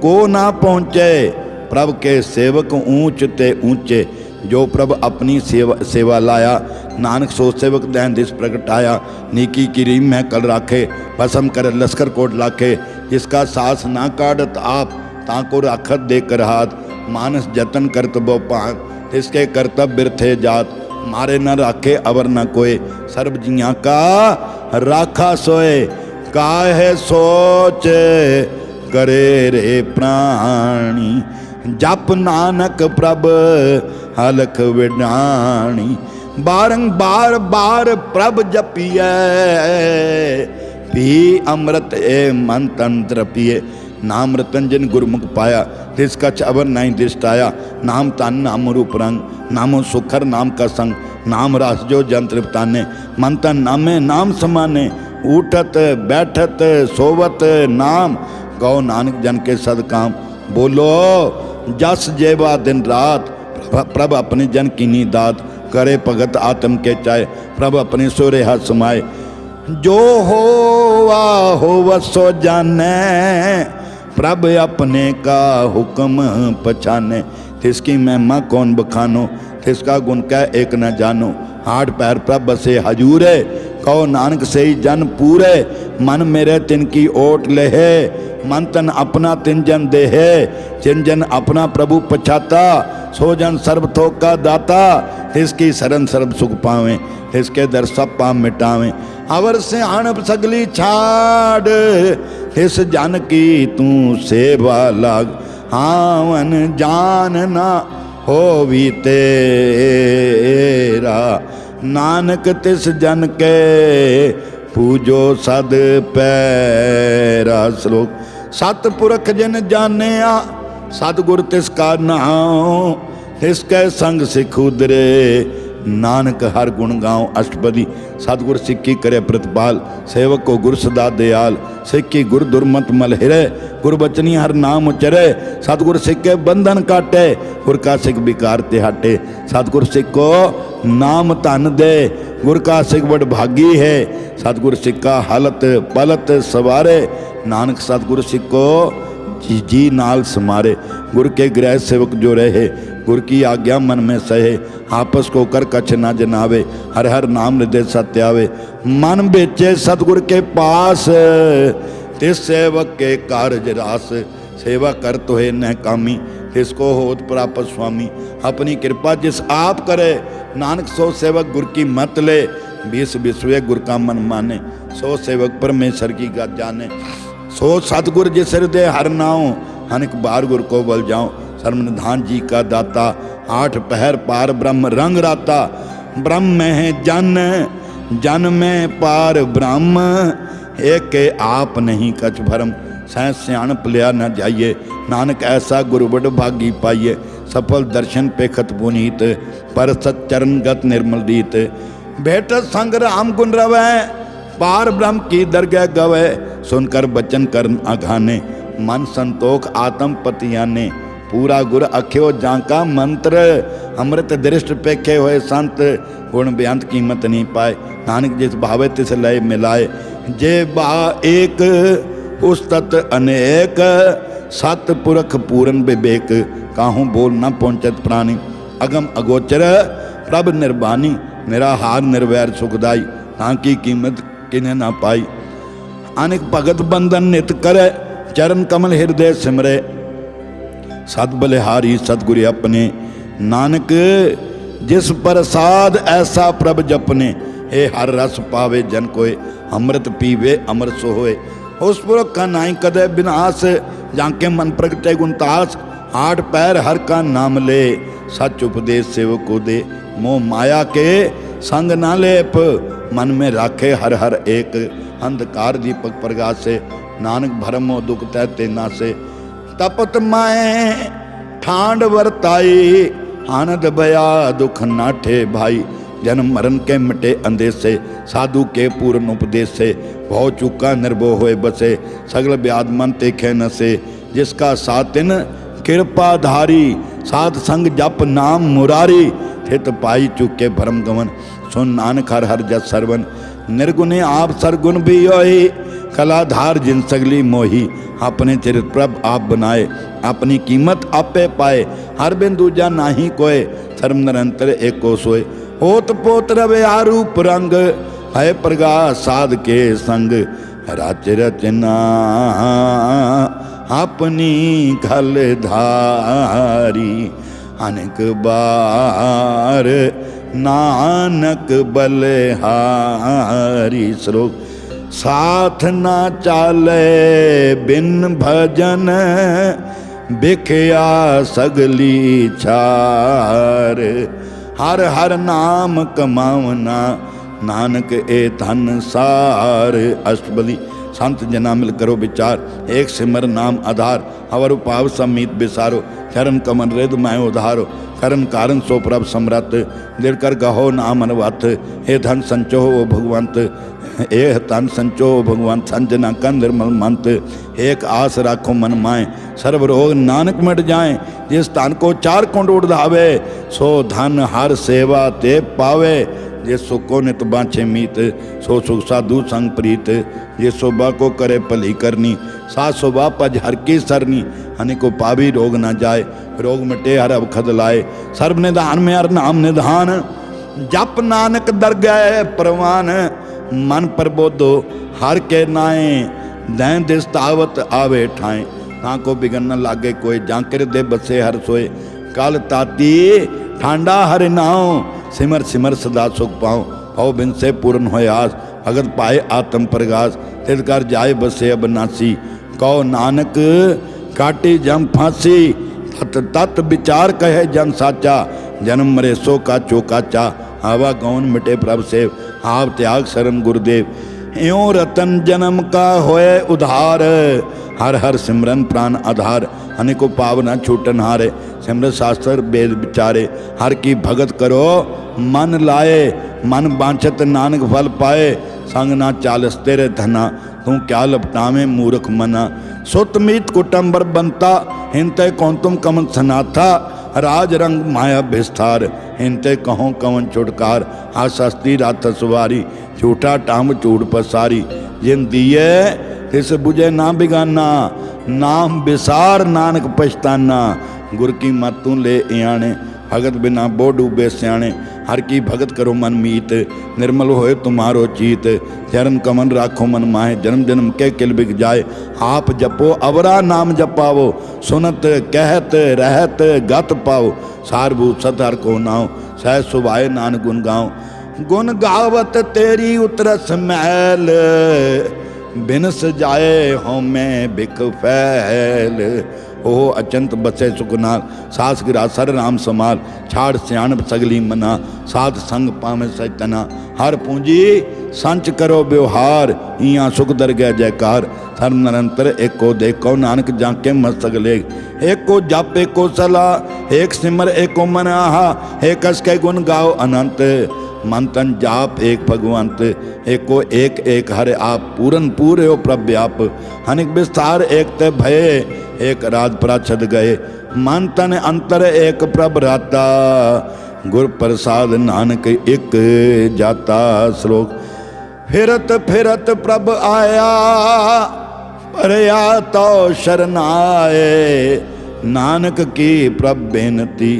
A: को ना पहुँचे, प्रभ के सेवक ऊंच ते ऊंचे। जो प्रभ अपनी सेवा लाया, नानक सो सेवक दैन दिस प्रगटाया। नीकी की रीम में कल राखे, भसम कर लश्कर कोट लाखे। जिसका सास ना काटत आप, ताको राखत देकर हाथ। मानस जतन करत बो पान, इसके कर्तव्य बिरथे जात। मारे न राखे अवर न कोय, सर्व जिया का राखा सोए। काहे सोच करे रे प्राणी, जप नानक प्रभ हलख विडाणी। बारंबार बार प्रभ जपिए, पी अमृत ए मन तंत्र पिए। नाम रतन जिन गुरमुख पाया, तिस कछ अवर नहीं दृष्टाया। नाम तन नाम रूप रंग, नामो सुखर नाम का संग। नाम रास जो जंत्र ताने, मन तन नामे नाम समाने। उठत बैठत सोवत नाम, गौ नानक जन के सदकाम। बोलो जस जेवा दिन रात, प्रभ अपने जन की नी दात। करे भगत आत्म के चाय, प्रभ अपने सोरे हाथ समाए। जो होवा होव सो जाने, प्रभ अपने का हुक्म पछाने। तिसकी महिमा कौन बखानो, तिसका गुण कह एक न जानो। हाथ पैर प्रभ बसे हजूरे, कहो नानक से ही जन पूरे। मन मेरे तिनकी ओट लेहे, मन तन अपना तिन जन देहे। जिन जन अपना प्रभु पछाता, सो जन सर्व थोक का दाता। तिसकी शरण सर्व सुख पावे, तिसके दर सब पाप मिटावे। अवर से आणप सगली छाड़, तिस जन की तू सेवा लाग। हावन जान ना हो भी तेरा, नानक तिस जन के पूजो सद पैरा। श्लोक सतपुरख जिन जानिया, सतगुर तिसका नाम। तिसके संग सिख उदरे, नानक हर गुण गाओ अष्टपदी। सतगुर सिक्की करे प्रतिपाल, सेवक को गुर सदा दयाल। सिक्की गुर दुर्मत मल हिरे, गुरबचनी हर नाम उचरे। सतगुर सिक्के बंधन काटे, गुर का सिख विकार ते हटे। सतगुर सिक्को नाम धन दे, गुर का सिख बड़ भागी है। सतगुर सिक्का हलत पलत सवारे, नानक सतगुर सिक्को जी नाल समारे। गुर के गृह सेवक जो रहे, गुर की आज्ञा मन में सहे। आपस को कर कछ न जनावे, हर हर नाम हृदय सत्य आवे। मन बेचे सतगुर के पास, तिस सेवक के कारज रास। सेवा कर तो है न कामी, तिसको होत प्राप्त स्वामी। अपनी कृपा जिस आप करे, नानक सो सेवक गुर की मत ले। 20 विश्वे गुर का मन माने, सो सेवक परमेश्वर की गत जाने। सो सतगुर जिस हृदय हर नाओ, अनेक बार गुर को बल जाऊं। सर्वनिधान जी का दाता, 8 पहर पार ब्रह्म रंग राता। ब्रह्म में है जन, जन में पार ब्रह्म। एक के आप नहीं कछ भरम, सह सियाणप लिया न जाइए। नानक ऐसा गुरु बड़ भागी पाइए, सफल दर्शन पेखत पुनीत। पर सच्चरण गत निर्मल दीत, भेट संग राम गुण रवै। पार ब्रह्म की दरगह गवै, सुनकर बचन करन अघाने। मन संतोख आत्म पतियाने, पूरा गुर अख्यो जांका मंत्र। अमृत दृष्ट पेखे हुए संत, गुण बेअंत कीमत नहीं पाए। नानक जिस भावे तिस लय मिलाए, जे बा एक उस तत् अनेक। सत पुरख पूरन विवेक, काहूँ बोल न पहुँचत प्राणी। अगम अगोचर प्रभ निर्बानी, मेरा हार निर्वैर सुखदाई। ना की कीमत किन्हें ना पाई, अनेक भगत बंधन नित करे। चरण कमल हृदय सिमरे, सत बलिहारी सतगुरु अपने। नानक जिस प्रसाद ऐसा प्रभ जपने, हे हर रस पावे जन कोय। अमृत पीवे अमर सो होए, उस पुरख का नाई कदे विनाश। जाके मन प्रगटे गुणतास, 8 पैर हर का नाम ले। सच उपदेश सेवक को दे, मोह माया के संग ना लेप। मन में राखे हर हर एक, अंधकार दीपक प्रकाश से। नानक भरम हो दुख तय तेना से, तपत माए ठांड वरताई। आनंद भया दुख नाठे भाई, जन्म मरण के मिटे अंदेशे। साधु के पूर्ण उपदेश से, भव चुका निर्भो होए बसे। सगल ब्याद मन तेखे न से, जिसका सातिन कृपा धारी। साध संग जप नाम मुरारी, थित पाई चुके भरम गमन। सुन नानक हर हर जस सरवन, निर्गुणे आप सरगुण भी होई। कलाधार जिन सगली मोही, अपने चरित प्रभ आप बनाए। अपनी कीमत आपे पाए, हर बिन दूजा नाही कोय। सर्व निरंतर एको सोए, होत पोत रवे आरूप रंग। है प्रगास साध के संग, रच रचना अपनी खल धारी। अनेक बार नानक बलिहारी। श्लोक साथ ना चाले बिन भजन, बिखया सगली छार। हर हर नाम कमावना, नानक ए धन सार। अष्टपदी संत जना मिल करो विचार, एक सिमर नाम आधार। अवर उपाव समीत बिसारो, चरण कमल रिद मैं उधारो। करण कारण सो प्रभ समरत, दिल कर गहो नाम अनवत। हे धन संचो हो भगवंत, ए धन संचो हो भगवंत। संजना कन निर्मल मंत, एक आस राखो मन माए। सर्व रोग नानक मिट जाए, जिस धन को 4 कुंड उड़ावे। सो धन हर सेवा ते पावे, जे सुखो नित बाँछे मीत। सो सुख साधु संग प्रीत, जे शोभा को करे भली करनी। सा शोभा पज हर की सरनी, अनेको पावी रोग न जाए। रोग मिटे हर अवखद लाए, सर्व निधान में हर नाम निधान। जप नानक दरगह परवान, मन प्रबोधो हर के नाए। दैन दिस्तावत आवे ठाए, ना को बिगन न लागे कोई। जांकर दे बसे हर सोए, कल ताती ठांडा हरि नाओ। सिमर सिमर सदा सुख पाओ, हो बिन से पूर्ण हो आस। भगत पाए आत्म प्रकाश, तिलकर जाए बसे अबनासी। कहो नानक काटी जम फांसी, तत तत विचार कहे जन साचा। जन्म मरे सो का चौकाचा, आवा गौन मिटे प्रभ सेव। आप त्याग शरण गुरुदेव, इयों रतन जन्म का होए उधार। हर हर सिमरन प्राण आधार, अनेको पावना छूटन हारे। सिमरत शास्त्र वेद विचारे, हर की भगत करो मन लाए। मन बांछत नानक फल पाए, संग ना चालस तेरे धना। तू क्या लपटावे मूर्ख मना। सुत मीत कुटुंबर बनता, हिंते कौन कमन सनाथा। राज रंग माया विस्तार, हिंते कहो कवन छुटकार। आसस्ती रात सवारी, झूठा टाम चूड़ पसारी। जिन दिए तिस बुझे ना बिगाना, नाम विसार नानक पछताना। गुर की मत तू ले आने, भगत बिना बो डूबे स्याणे। हर की भगत करो मन मीत, निर्मल होए तुम्हारो चीत। चरण कमन राखो मन माहे, जन्म जन्म के किल बिग जाए। आप जपो अवरा नाम जपावो, सुनत कहत रहत गत पाओ। सारभूत सत हर को नाओ, सह सुभाए नान गुण गाओ। गुण गावत तेरी उतरस मैल, बिनस जाए हों मैं बिक फैल। ओह अचंत बसे सुखनाल, सास गिरा सर राम समाल। छाड़ सियाणप सगली मना, साध संग पावे सतना। हर पूंजी संच करो व्यवहार, इया सुख दर गया जयकार। धर्म निरंतर एको देखो, नानक जाके मस्तक ले। एको जप एको सलाह, एक सिमर एको मन आहा। एक कस के गुण गाओ अनंत, मन तन जाप एक भगवंत। एको एक एक हरे आप, पूरन पूरे हो प्रभ व्याप। अनेक विस्तार एक ते भये, एक राज प्राचद गए। मन तन अंतर एक प्रभ राता, गुर प्रसाद नानक एक जाता। श्लोक फिरत फिरत प्रभ आया, परया तो शरनाए। नानक की प्रभ बेनती,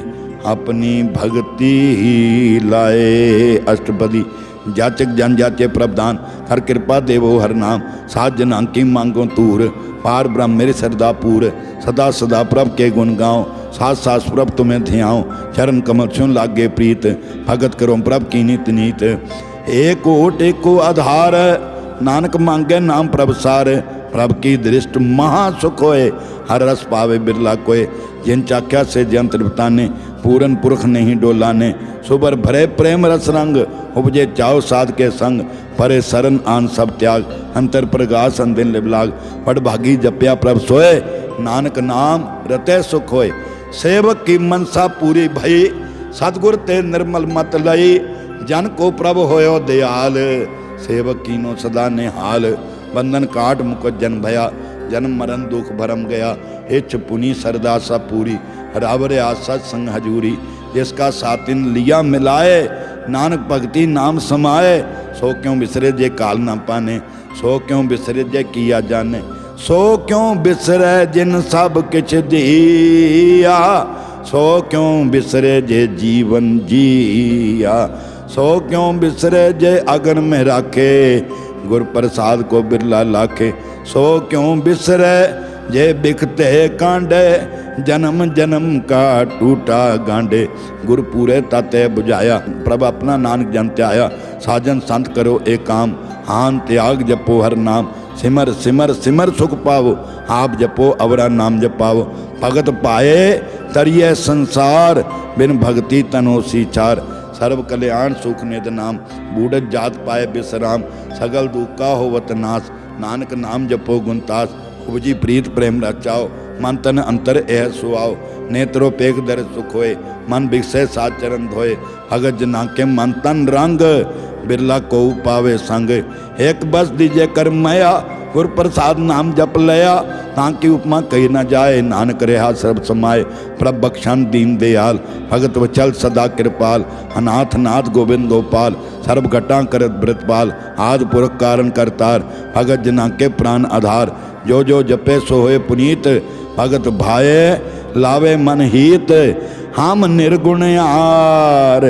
A: अपनी भक्ति ही लाए। अष्टपदी जाचक जन जाचे प्रभदान, हर कृपा देवो हर नाम। सात जन अंकी मांगो तूर, पार ब्रह्म मेरे सरदा पूर। सदा सदा प्रभ के गुण गाओ, साथ साथ प्रभ तुम्हें ध्याओ। चरण कमल सुन लागे प्रीत, भगत करो प्रभ की नित नीत। एक ओट एको आधार, नानक मांगे नाम प्रभ सार। प्रभ की दृष्ट महासुख होए, हर रस पावे बिरला कोय। जिन चाख्या से जन तृप्ताने, पूरन पुरख नहीं डोलाने। सुबर भरे प्रेम रस रंग, उपजे चाओ साध के संग। परे सरन आन सब त्याग, अंतर प्रगास दिन लिबलाग। पढ़ भागी जप्या प्रभ सोए, नानक नाम रते सुख होए। सेवक की मनसा पूरी भई, सतगुर ते निर्मल मत लई। जन को प्रभ होयो दयाल, सेवक कीनो सदा निहाल। बंधन काट मुकत जन भया, जन्म मरण दुख भरम गया। इच्छ पुनि सरदा सा पूरी, रावरे आसत संग हजूरी। जिसका सातिन लिया मिलाए, नानक भगति नाम समाए। सो क्यों बिसरे जे काल ना पाने, सो क्यों बिसरे जे किया जाने। सो क्यों बिसरे जिन सब किछ दिया, सो क्यों बिसरे जे जीवन जिया। सो क्यों बिसरे जे अगन में राखे, गुर प्रसाद को बिरला लाखे। सो क्यों बिसरे जे बिखते कांडे, जन्म जन्म का टूटा गांडे। गुर पूरे ताते बुझाया, प्रभ अपना नानक जन त्याया। साजन संत करो एक काम, हान त्याग जपो हर नाम। सिमर सिमर सिमर सुख पावो, आप जपो अवरा नाम जपावो। भगत पाए तरिये संसार, बिन भक्ति तनोसी चार। सर्व कल्याण सुख निध नाम, बूढ़त जात पाए विश्राम। सगल दुखा होवत नाश, नानक नाम जपो गुणतास। उपजी प्रीत प्रेम रचाओ, मन तन अंतर एह सुआओ। नेत्रो पेख दर सुख होए, मन बिकसे सात चरण धोए। भगत जना के मन तन रंग, बिरला को पावे संग। एक बस दीजे कर मया, गुर प्रसाद नाम जप लया। ताकि उपमा कही न जाए, नानक रहा सर्व समाये। प्रभ बख्शन दीन दयाल, भगत वचल सदा कृपाल। अनाथ नाथ गोविंद गोपाल, सर्व घटा करत ब्रतपाल। आदि पुरख कारण करतार, भगत जना के प्राण आधार। जो जो जपे सो होए पुनीत, भगत भाए लावे मन हीत। हम निर्गुण यार,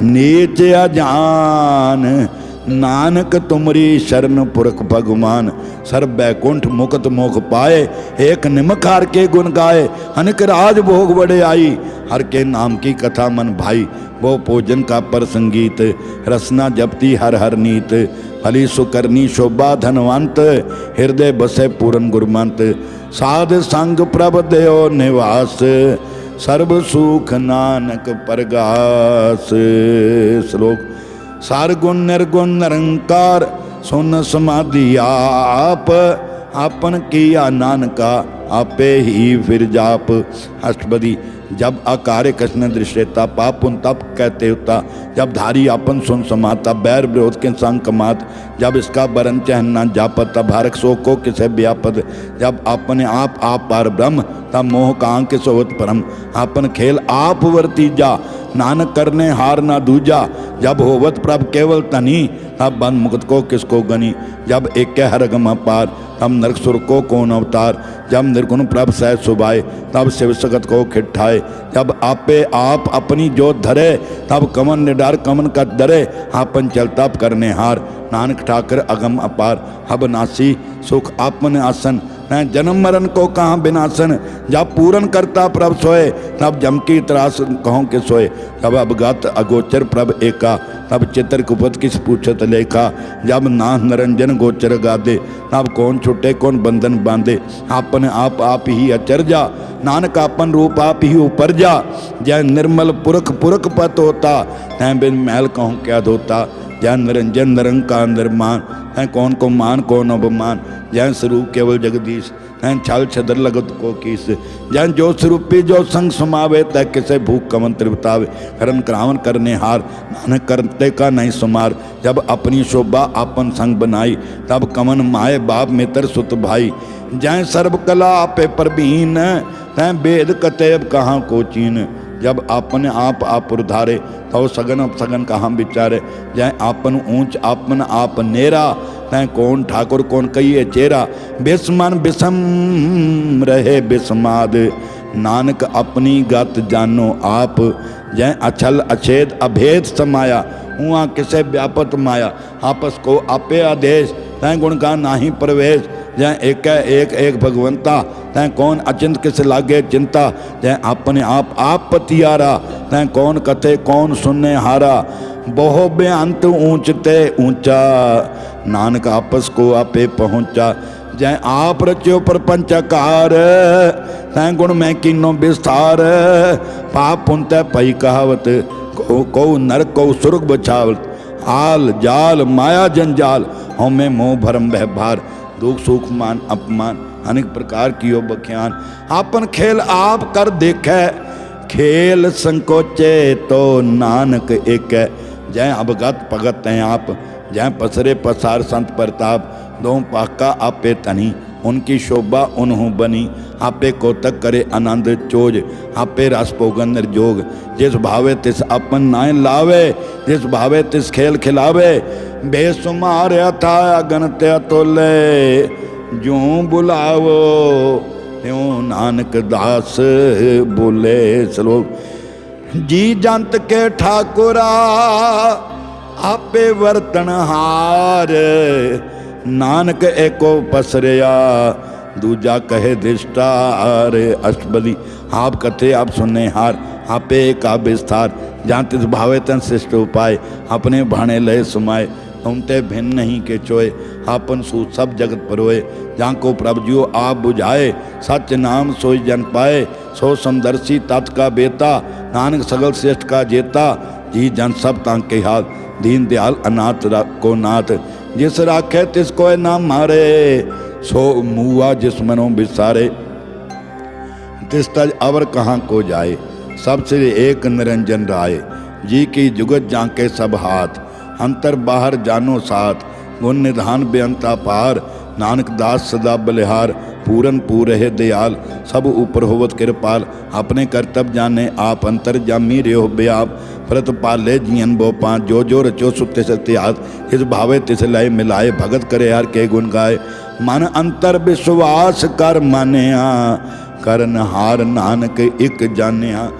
A: नीच अजान। नानक तुमरी शरण पुरख भगवान। सर्व बैकुंठ मुक्त मोख पाए, एक निमक हार के गुण गाए। अनेक राज भोग बड़े आई, हर के नाम की कथा मन भाई। वो भोजन का पर संगीत, रसना जपती हर हर नीत। फली सुकरनी शोभा धनवंत, हृदय बसे पूरन गुरमंत। साध संग प्रभ देव निवास, सर्व सुख नानक परगास। श्लोक सार गुण निर्गुण निरंकार, सुन समाधि आप। आपन किया नानका आपे ही फिर जाप। अष्टपदी जब आकार्य कृष्ण दृश्यता पाप उन तप कहते होता। जब धारी आपन सुन समाता बैर विरोध के संग कमात। जब इसका बरन चहन न जापत तब हरक सो को किसे व्यापत। जब अपने आप पार ब्रह्म तब मोह कां के सोवत परम। आपन खेल आप वर्तीजा नानक करने हार ना दूजा। जब होवत प्रभ केवल तनी तब बंद मुक्त को किसको गनी। जब एक हरगम अपार तब नरक सुर को कौन अवतार। जब निर्गुण प्रभ सह सुभाए तब शिव सगत को खिठाए। जब आपे आप अपनी जोत धरे तब कमन निडार कमन का डरे। आपन चलता करने हार नानक ठाकर अगम अपार। हब नासी सुख आपन आसन मैं जन्म मरण को कहाँ बिनासन। जब पूरन करता प्रभ सोए तब जम की त्रास कहों के सोए। जब अवगत अगोचर प्रभ एका तब चित्र कुपत किस पूछत लेखा। जब नाथ नरंजन गोचर गादे तब कौन छुटे कौन बंधन बांधे। आपन आप ही अचरजा नानक आपन रूप आप ही ऊपर जा। जय निर्मल पुरख पुरख पत होता तै बिन महल कहूँ क्या धोता। जय निरंजन निरंकार निर्माण है कौन को मान कौन अवमान। जय स्वरूप केवल जगदीश हैं छल छदर लगत को किस। जैन जो स्वरूपी जो संग समावे तय किसे भूख कमन त्रिवतावे। करन करावन करने हार नानक करते का नहीं सुमार। जब अपनी शोभा आपन संग बनाई तब कमन माए बाप मित्र सुत भाई। जय सर्व कला आपे प्रवीण तै वेद कतेब कहाँ को चीन। जब आपने आप उधारे तो सगन अपसगन कहाँ विचारे। जय आपन ऊंच आपन आप नेरा तै कौन ठाकुर कौन कहिए चेरा। बिस्मन बिसम रहे बिस्माद नानक अपनी गत जानो आप। जय अछल अछेद अभेद समाया हुआ किसे व्यापत माया। आपस को आपे आदेश तै गुण का नाही प्रवेश। जय एक भगवंता तै कौन अचिंत किस लागे चिंता। जय अपने आप पतियारा तै कौन कथे कौन सुनने हारा। बहु बेअंत ऊंचते ऊंचा नानक आपस को आपे पहुँचा। जय आप रच्यो प्रपंचकार तै गुण में कीनो विस्तार। पाप पुनते पई कहावत को नरक को सुर्ग बचावत। हाल जाल माया जंजाल हमें मोह भरम व्यवहार। दुख सुख मान अपमान अनेक प्रकार की यो बख्यान। आपन खेल आप कर देखे खेल संकोचे तो नानक एक। जय अवगत भगत हैं आप जय पसरे पसार संत प्रताप। दो पाका आपे तनी उनकी शोभा उन्हों बनी। आपे कोतक करे आनंद चोज आपे रस पोगन निर्जोग। जिस भावे तिस अपन नाय लावे जिस भावे तिस खेल खिलावे। बेसुमार था अगन त्या तोले जो बुलावो त्यों नानक दास बोले। श्लोक जी जंत के ठाकुरा आपे वर्तन हार। नानक एको पसरिया दूजा कहे दृष्टार। अष्टबली आप कथे आप सुनने हार आपे का विस्तार। जहाँ तिस भावे तन श्रेष्ठ उपाय अपने भाणे लय सुमाए। तुमते भिन्न नहीं के चोए आपन सू सब जगत परोए। जहाँ को प्रभु जियो आप बुझाए सच नाम सोई जन पाए। सो समदर्शी तत् का बेता नानक सगल श्रेष्ठ का जेता। जी जन सब तांग के हाथ दीन दयाल अनाथ को नाथ। जिस राखे तिसको ना मारे सो मुआ जिस मनो बिसारे। तिस तज अवर कहाँ को जाए सब श्री एक निरंजन राय। जी की जुगत जाके सब हाथ अंतर बाहर जानो साथ। गुण निधान बेअंता पार नानक दास सदा बलिहार। पूरन पूरे दयाल सब ऊपर होवत कृपाल। अपने कर्तव्य जाने आप अंतर जामी रहो व्याप। प्रत पाले जियन बो पाँच जो जो रचो सुते सत्यात। इस भावे तिस लय मिलाए भगत करे हर के गुण गाए। मन अंतर विश्वास कर मानिया करन हार नानक एक जानिया।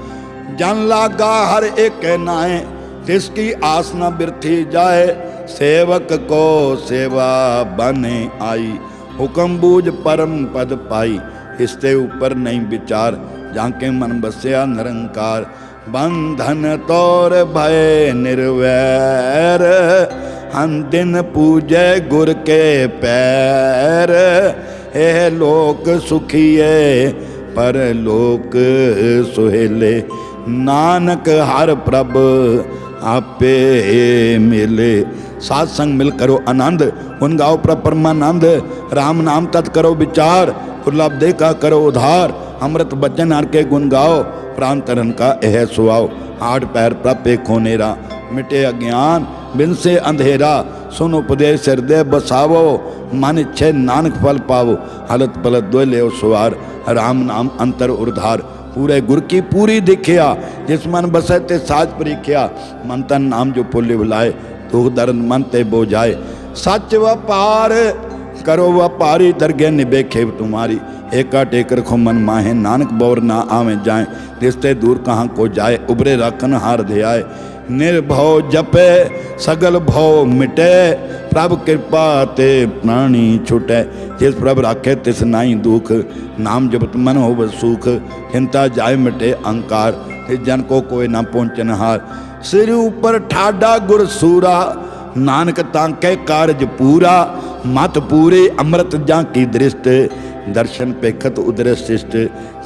A: जन लागा हर एक नाए तिसकी आस न बिरथी जाए। सेवक को सेवा बने आई हुक्म बूझ परम पद पाई। इससे ऊपर नहीं विचार जाके मन बसया निरंकार। बंधन तोर भय निर्वैर हन दिन पूजे गुर के पैर। हे लोक सुखिए पर लोक सुहेले। नानक हर प्रभ आपे मिले। सात संग मिल करो आनंद उन गाओ परमानंद। राम नाम तत् करो विचार दुर्लभ दे का करो उधार, अमृत बचन हर के गुण गाओ, प्राण तरन का यह सुआओ। आठ पैर प्रप एक नेरा, मिटे अज्ञान बिन से अंधेरा, सुन उपदेश हृदय बसावो, मन इच्छे नानक फल पावो। हलत पलत दो ले सुवार, राम नाम अंतर उर्धार। पूरे गुर की पूरी दिखिया, जिस मन बसे ते साज परीखिया। मन तन नाम जो पुल्य बुलाए, दुख दर्द मन ते बोझाए। सच व्यापार करो व्यापारी, दरगे निभे खेव तुम्हारी। एका टेकर खो मन माहे, नानक बौर ना आवे जाए। रिश्ते दूर कहाँ को जाए, उबरे राखन हार दे आए। निर्भव जपे सगल भव मिटे, प्रभ कृपा ते प्राणी छुटे। जिस प्रभ राखे तिस नाई दुख, नाम जपत मन हो सुख। चिंता जाय मिटे अहंकार, इस जन को कोई ना पहुँचन हार। सिर ऊपर ठाडा गुर सूरा, नानक तांके कारज पूरा। मत पूरे अमृत जा की दृष्ट, दर्शन पेखत उदर शिष्ट।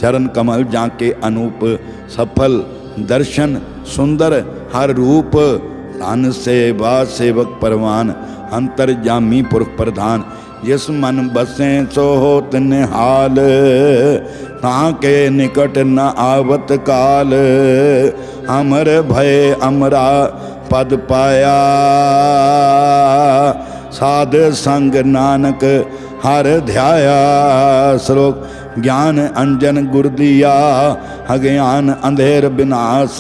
A: चरण कमल जा के अनूप, सफल दर्शन सुंदर हर रूप। धन सेवा सेवक परवान, अंतर जामी पुरख प्रधान। जिस मन बसे सो होत निहाल, ताके निकट न आवत काल। अमर भय अमरा पद पाया, साध संग नानक हर ध्याया। श्लोक ज्ञान अंजन गुर दिया, अज्ञान अंधेर विनाश।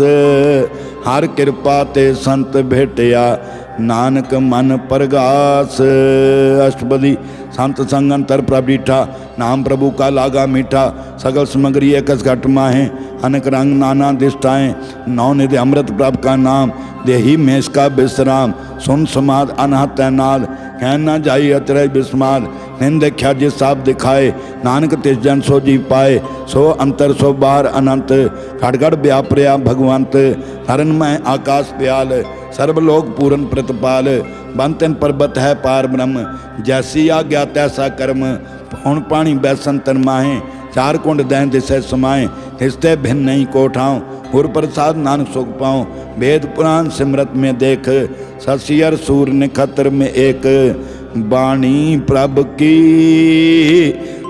A: हर कृपा ते संत भेटिया, नानक मन परगास। अष्टपदी संत संग अंतर प्रभ डीठा, नाम प्रभु का लागा मीठा। सगल समग्री एकस घट माहे, अनक रंग नाना दिष्टाएँ। नौ निधि अमृत प्रभ का नाम, देही में इसका विश्राम। सुन समाद अनहत नाद, कहना जाई अतरय विस्माद। निंद देखा जिस साप दिखाए, नानक तिस जन सो जी पाए। सो अंतर सो बाहर अनंत, खड़गड़ व्यापरया भगवंत। हरण में आकाश प्याल, सर्वलोक पूरन प्रतिपाल। बंतन पर्वत है पार ब्रह्म, जैसी आज्ञा तैसा कर्म। पौन पानी बैसन तन माहे, चार कुंड दैन दिशे समाए। हिस्ते भिन्न नहीं कोठाऊँ, गुर प्रसाद नानक सुख पाऊँ। वेद पुराण सिमरत में देख, ससियर सूर निखत्र में एक। बाणी प्रभ की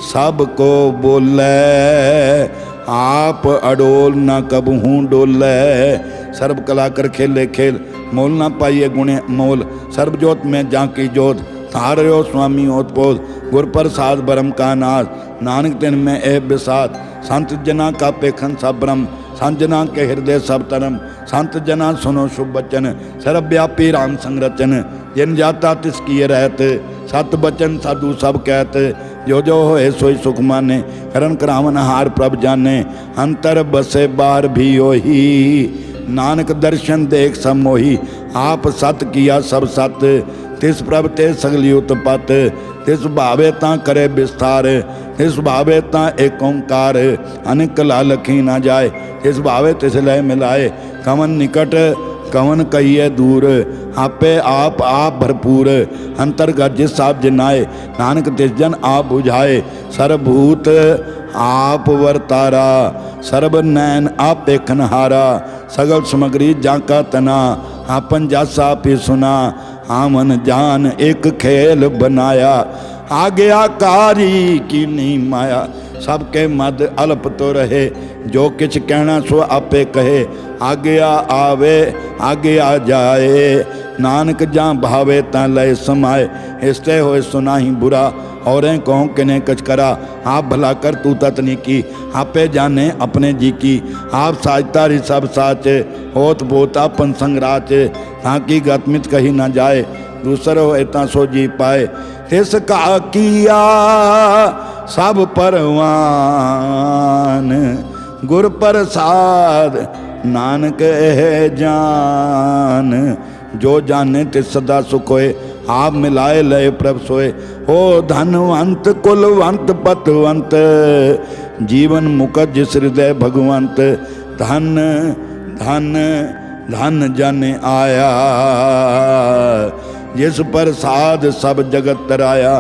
A: सबको बोले, आप अडोल न कबहूँ डोले। सर्व कला कर खेले खेल, मोल ना पाइए गुणे मोल। सर्वजोत में जाकी जोत, तारो स्वामी ओतपोत। गुर प्रसाद ब्रह्म का नाश, नानक तिन में ए बिसात। संत जना का पेखन सब ब्रह्म, संत जना के हृदय सब तरम। संत जना सुनो शुभ वचन, सर्वव्यापी राम संरचन। जिन जाता तिसकी रहत, सत बचन साधु सब कहत। जो जो होए सोई सुख माने, करन करावन हार प्रभ जाने। अंतर बसे बाहर भी ओही, नानक दर्शन देख सब मोही। आप सत किया सब सत, तिस प्रभ ते सगली उत्पत। तिस भावे ता करे विस्तार, तिस भावे ता एक ओंकार। अनेक लालखी ना जाए, तिस भावे तिस लय मिलाए। कवन निकट कवन कहिए दूर, आपे आप भरपूर। अंतर्गत जिस आप जिनाए, नानक तिस जन आप बुझाए। सर्वभूत आप वर्तारा, सर्व नैन आप देखनहारा। सगल समग्री जाका तना, आपन जासा भी सुना। आमन जान एक खेल बनाया, आज्ञाकारी की नहीं माया। सबके मद अल्प तो रहे, जो किछ कहना सो आपे कहे। आज्ञा आवे आज्ञा जाए, नानक जां भावे ता लय समाए। इसते होए सुना ही बुरा, और कहूँ किने कछ करा। आप भला कर तू ततनी की, आपे जाने अपने जी की। आप साजता रि सब साच, होत बोत अपन संगराच। ताकि गतमित कही न जाए, दूसरो एता सो जी पाए। तिसका किया सब परवान, गुर प्रसाद नानक है जान। जो जाने तिस सदा सुख होए, आप मिलाए लय प्रभ सोए। हो धनवंत कुलवंत पतवंत, जीवन मुकद जिस हृदय भगवंत। धन धन धन जन आया, जिस प्रसाद सब जगत तराया।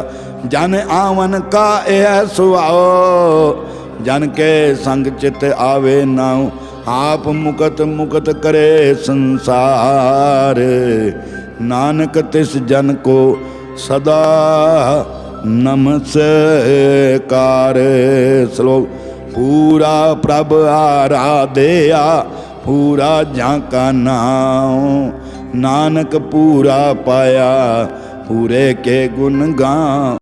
A: जन आवन का यह सुआओ, जन के संग चित आवे नाउ। आप मुकत मुकत करे संसार, नानक तिस जन को सदा नमस्कार। श्लोक पूरा प्रभ आराध्या पूरा जाका नाम, नानक पूरा पाया पूरे के गुण गान।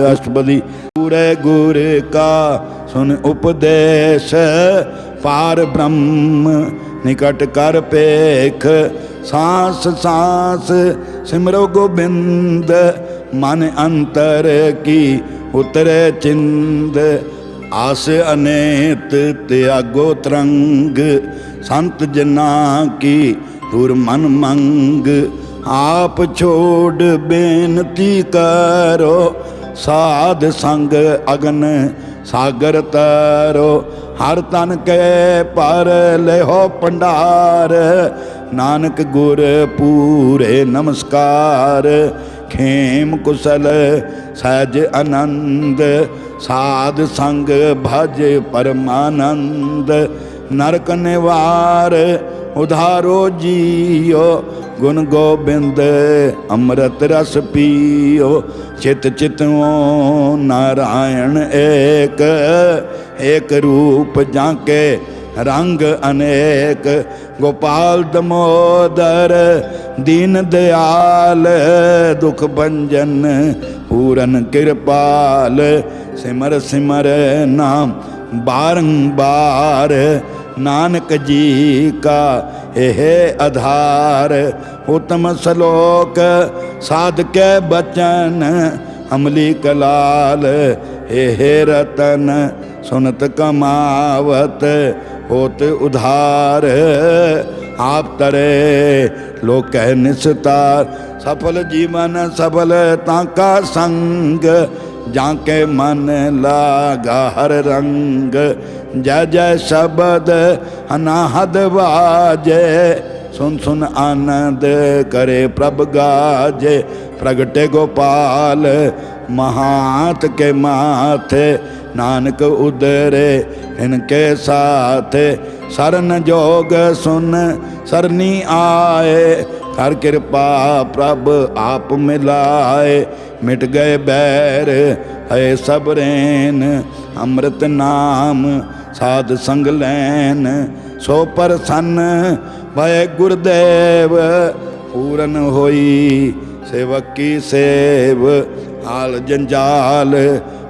A: अष्टपदी पूरे गुर का सुन उपदेश, पार ब्रह्म निकट कर पेख। सांस सांस सिमरो गोबिंद, मन अंतर की उतरे चिंद। आस अनेत त्यागो तरंग, संत जना की दूर मन मंग। आप छोड़ बेनती करो, साध संग अगन सागर तरो। हर तन के पर ले हो भंडार, नानक गुर पूरे नमस्कार। खेम कुशल सहज आनंद, साध संग भज परमानंद। नरक निवार उधारो जियो, गुण गोबिंद अमृत रस पियो। चित चितवो नारायण एक, एक रूप जाके रंग अनेक। गोपाल दमोदर दीन दयाल, दुख भंजन पूरन कृपाल। सिमर सिमर नाम बारंबार, नानक जी का यह आधार। उत्तम श्लोक साध के बचन, अमली कलाल हे रतन। सुनत कमावत होत उधार, आप तरे लोक निस्तार। सफल जीवन सफलता का संग, जाके मन लागा हर रंग। जय जय शब्द अनाहद बाजे, सुन सुन आनंद करे प्रभ गाजे। प्रगटे गोपाल महात के माथे, नानक उदरे इनके साथ। सरन जोग सुन सरनी आए, कर कृपा प्रभ आप मिलाए। मिट गए बैर है सबरेन, अमृत नाम साध संग लैन। सो प्रसन्न भय गुरुदेव, पूरन होई सेवक की सेव। हाल जंजाल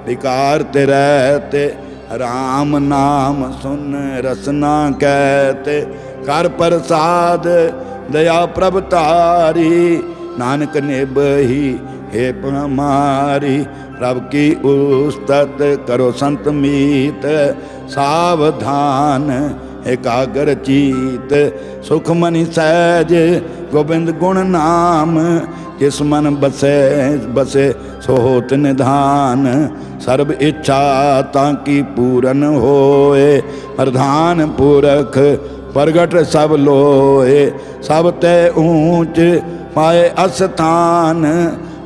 A: विकार ते रहते, राम नाम सुन रसना कहते। कर प्रसाद दया प्रभ तारी, नानक ने बही हे हमारी। प्रभ की उस्तत करो संत मीत, सावधान एकाग्र चीत। सुखमणि सहज गोबिंद गुण नाम, जिस मन बसे बसे सो होत निधान। सर्व इच्छा ताकि पूरन होए, प्रधान पुरख प्रगट सब लोए। सब ते ऊंच पाए अस्थान,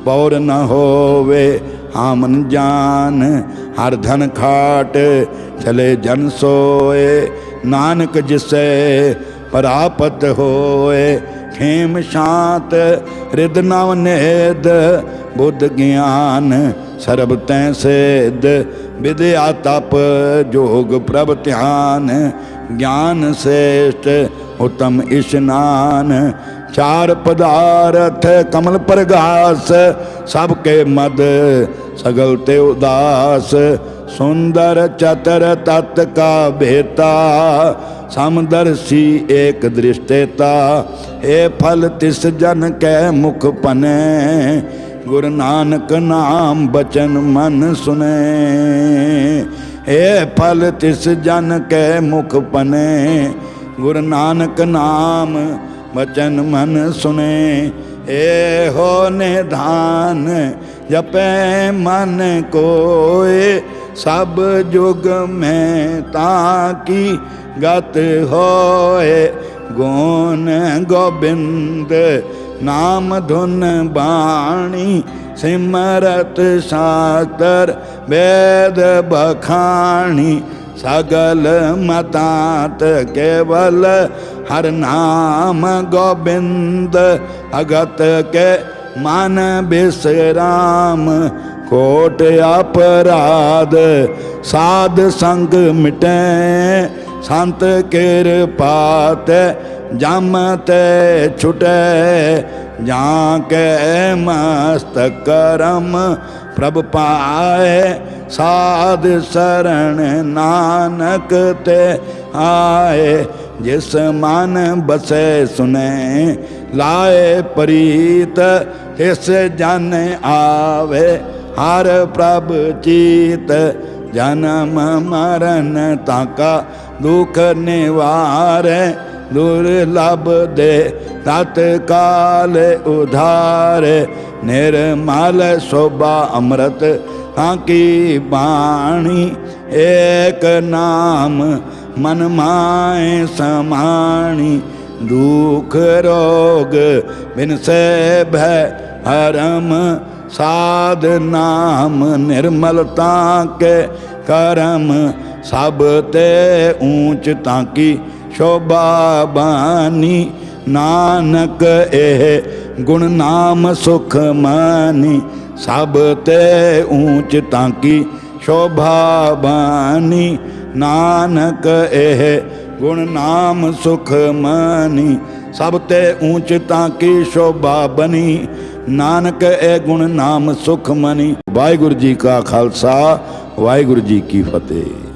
A: पौर न होवे आमन जान। हर धन खाट चले जन सोए, नानक जिसे परापत होए। खेम शांत हृद नव नेद, बुद्ध ज्ञान सर्ब तैं सेद। विद्या तप जोग प्रभ ध्यान, ज्ञान श्रेष्ठ उत्तम स्नान। चार पदार्थ कमल प्रगास, सबके मद सगल ते उदास। सुंदर चतर तत् का भेता, समदर्शी एक दृष्टेता। हे फल तिस जन कै मुख पने, गुरु नानक नाम बचन मन सुने। हे फल तिस जन कै मुख पने, गुरु नानक नाम बचन मन सुने। ए हो निधान जपे मन कोय, सब जुग में ताकी गत होए। गुण गोबिंद नाम धुन बाणी, सिमरत शास्त्र वेद बखानी। सगल मतात केवल हर नाम, गोबिंद भगत के मन विश्राम। कोट अपराध साध संग मिटै संत कृपात जमते छुटै जाके मस्तक करम प्रभ पाए साध शरण नानक ते आए जिस मन बसे सुने लाए प्रीत तिस जन आवे हर प्रभ चीत जन्म मरण ताका दुख निवारे दुर्लभ दे तत्काल उधार निर्मल शोभा अमृत ताकी बाणी एक नाम मन माए समाणी दुख रोग बिन से भय हरम साध नाम निर्मलता के करम सब ते ऊंच ताकी शोभा बानी नानक एह गुण नाम सुख मानी सब ते ऊंच ताकी शोभा बानी नानक एह गुण नाम सुख मानी सब ते ऊंच ताकी शोभा बनी नानक ए गुण नाम सुख मनी। वाहिगुरू जी का खालसा वाहिगुरू जी की फतेह।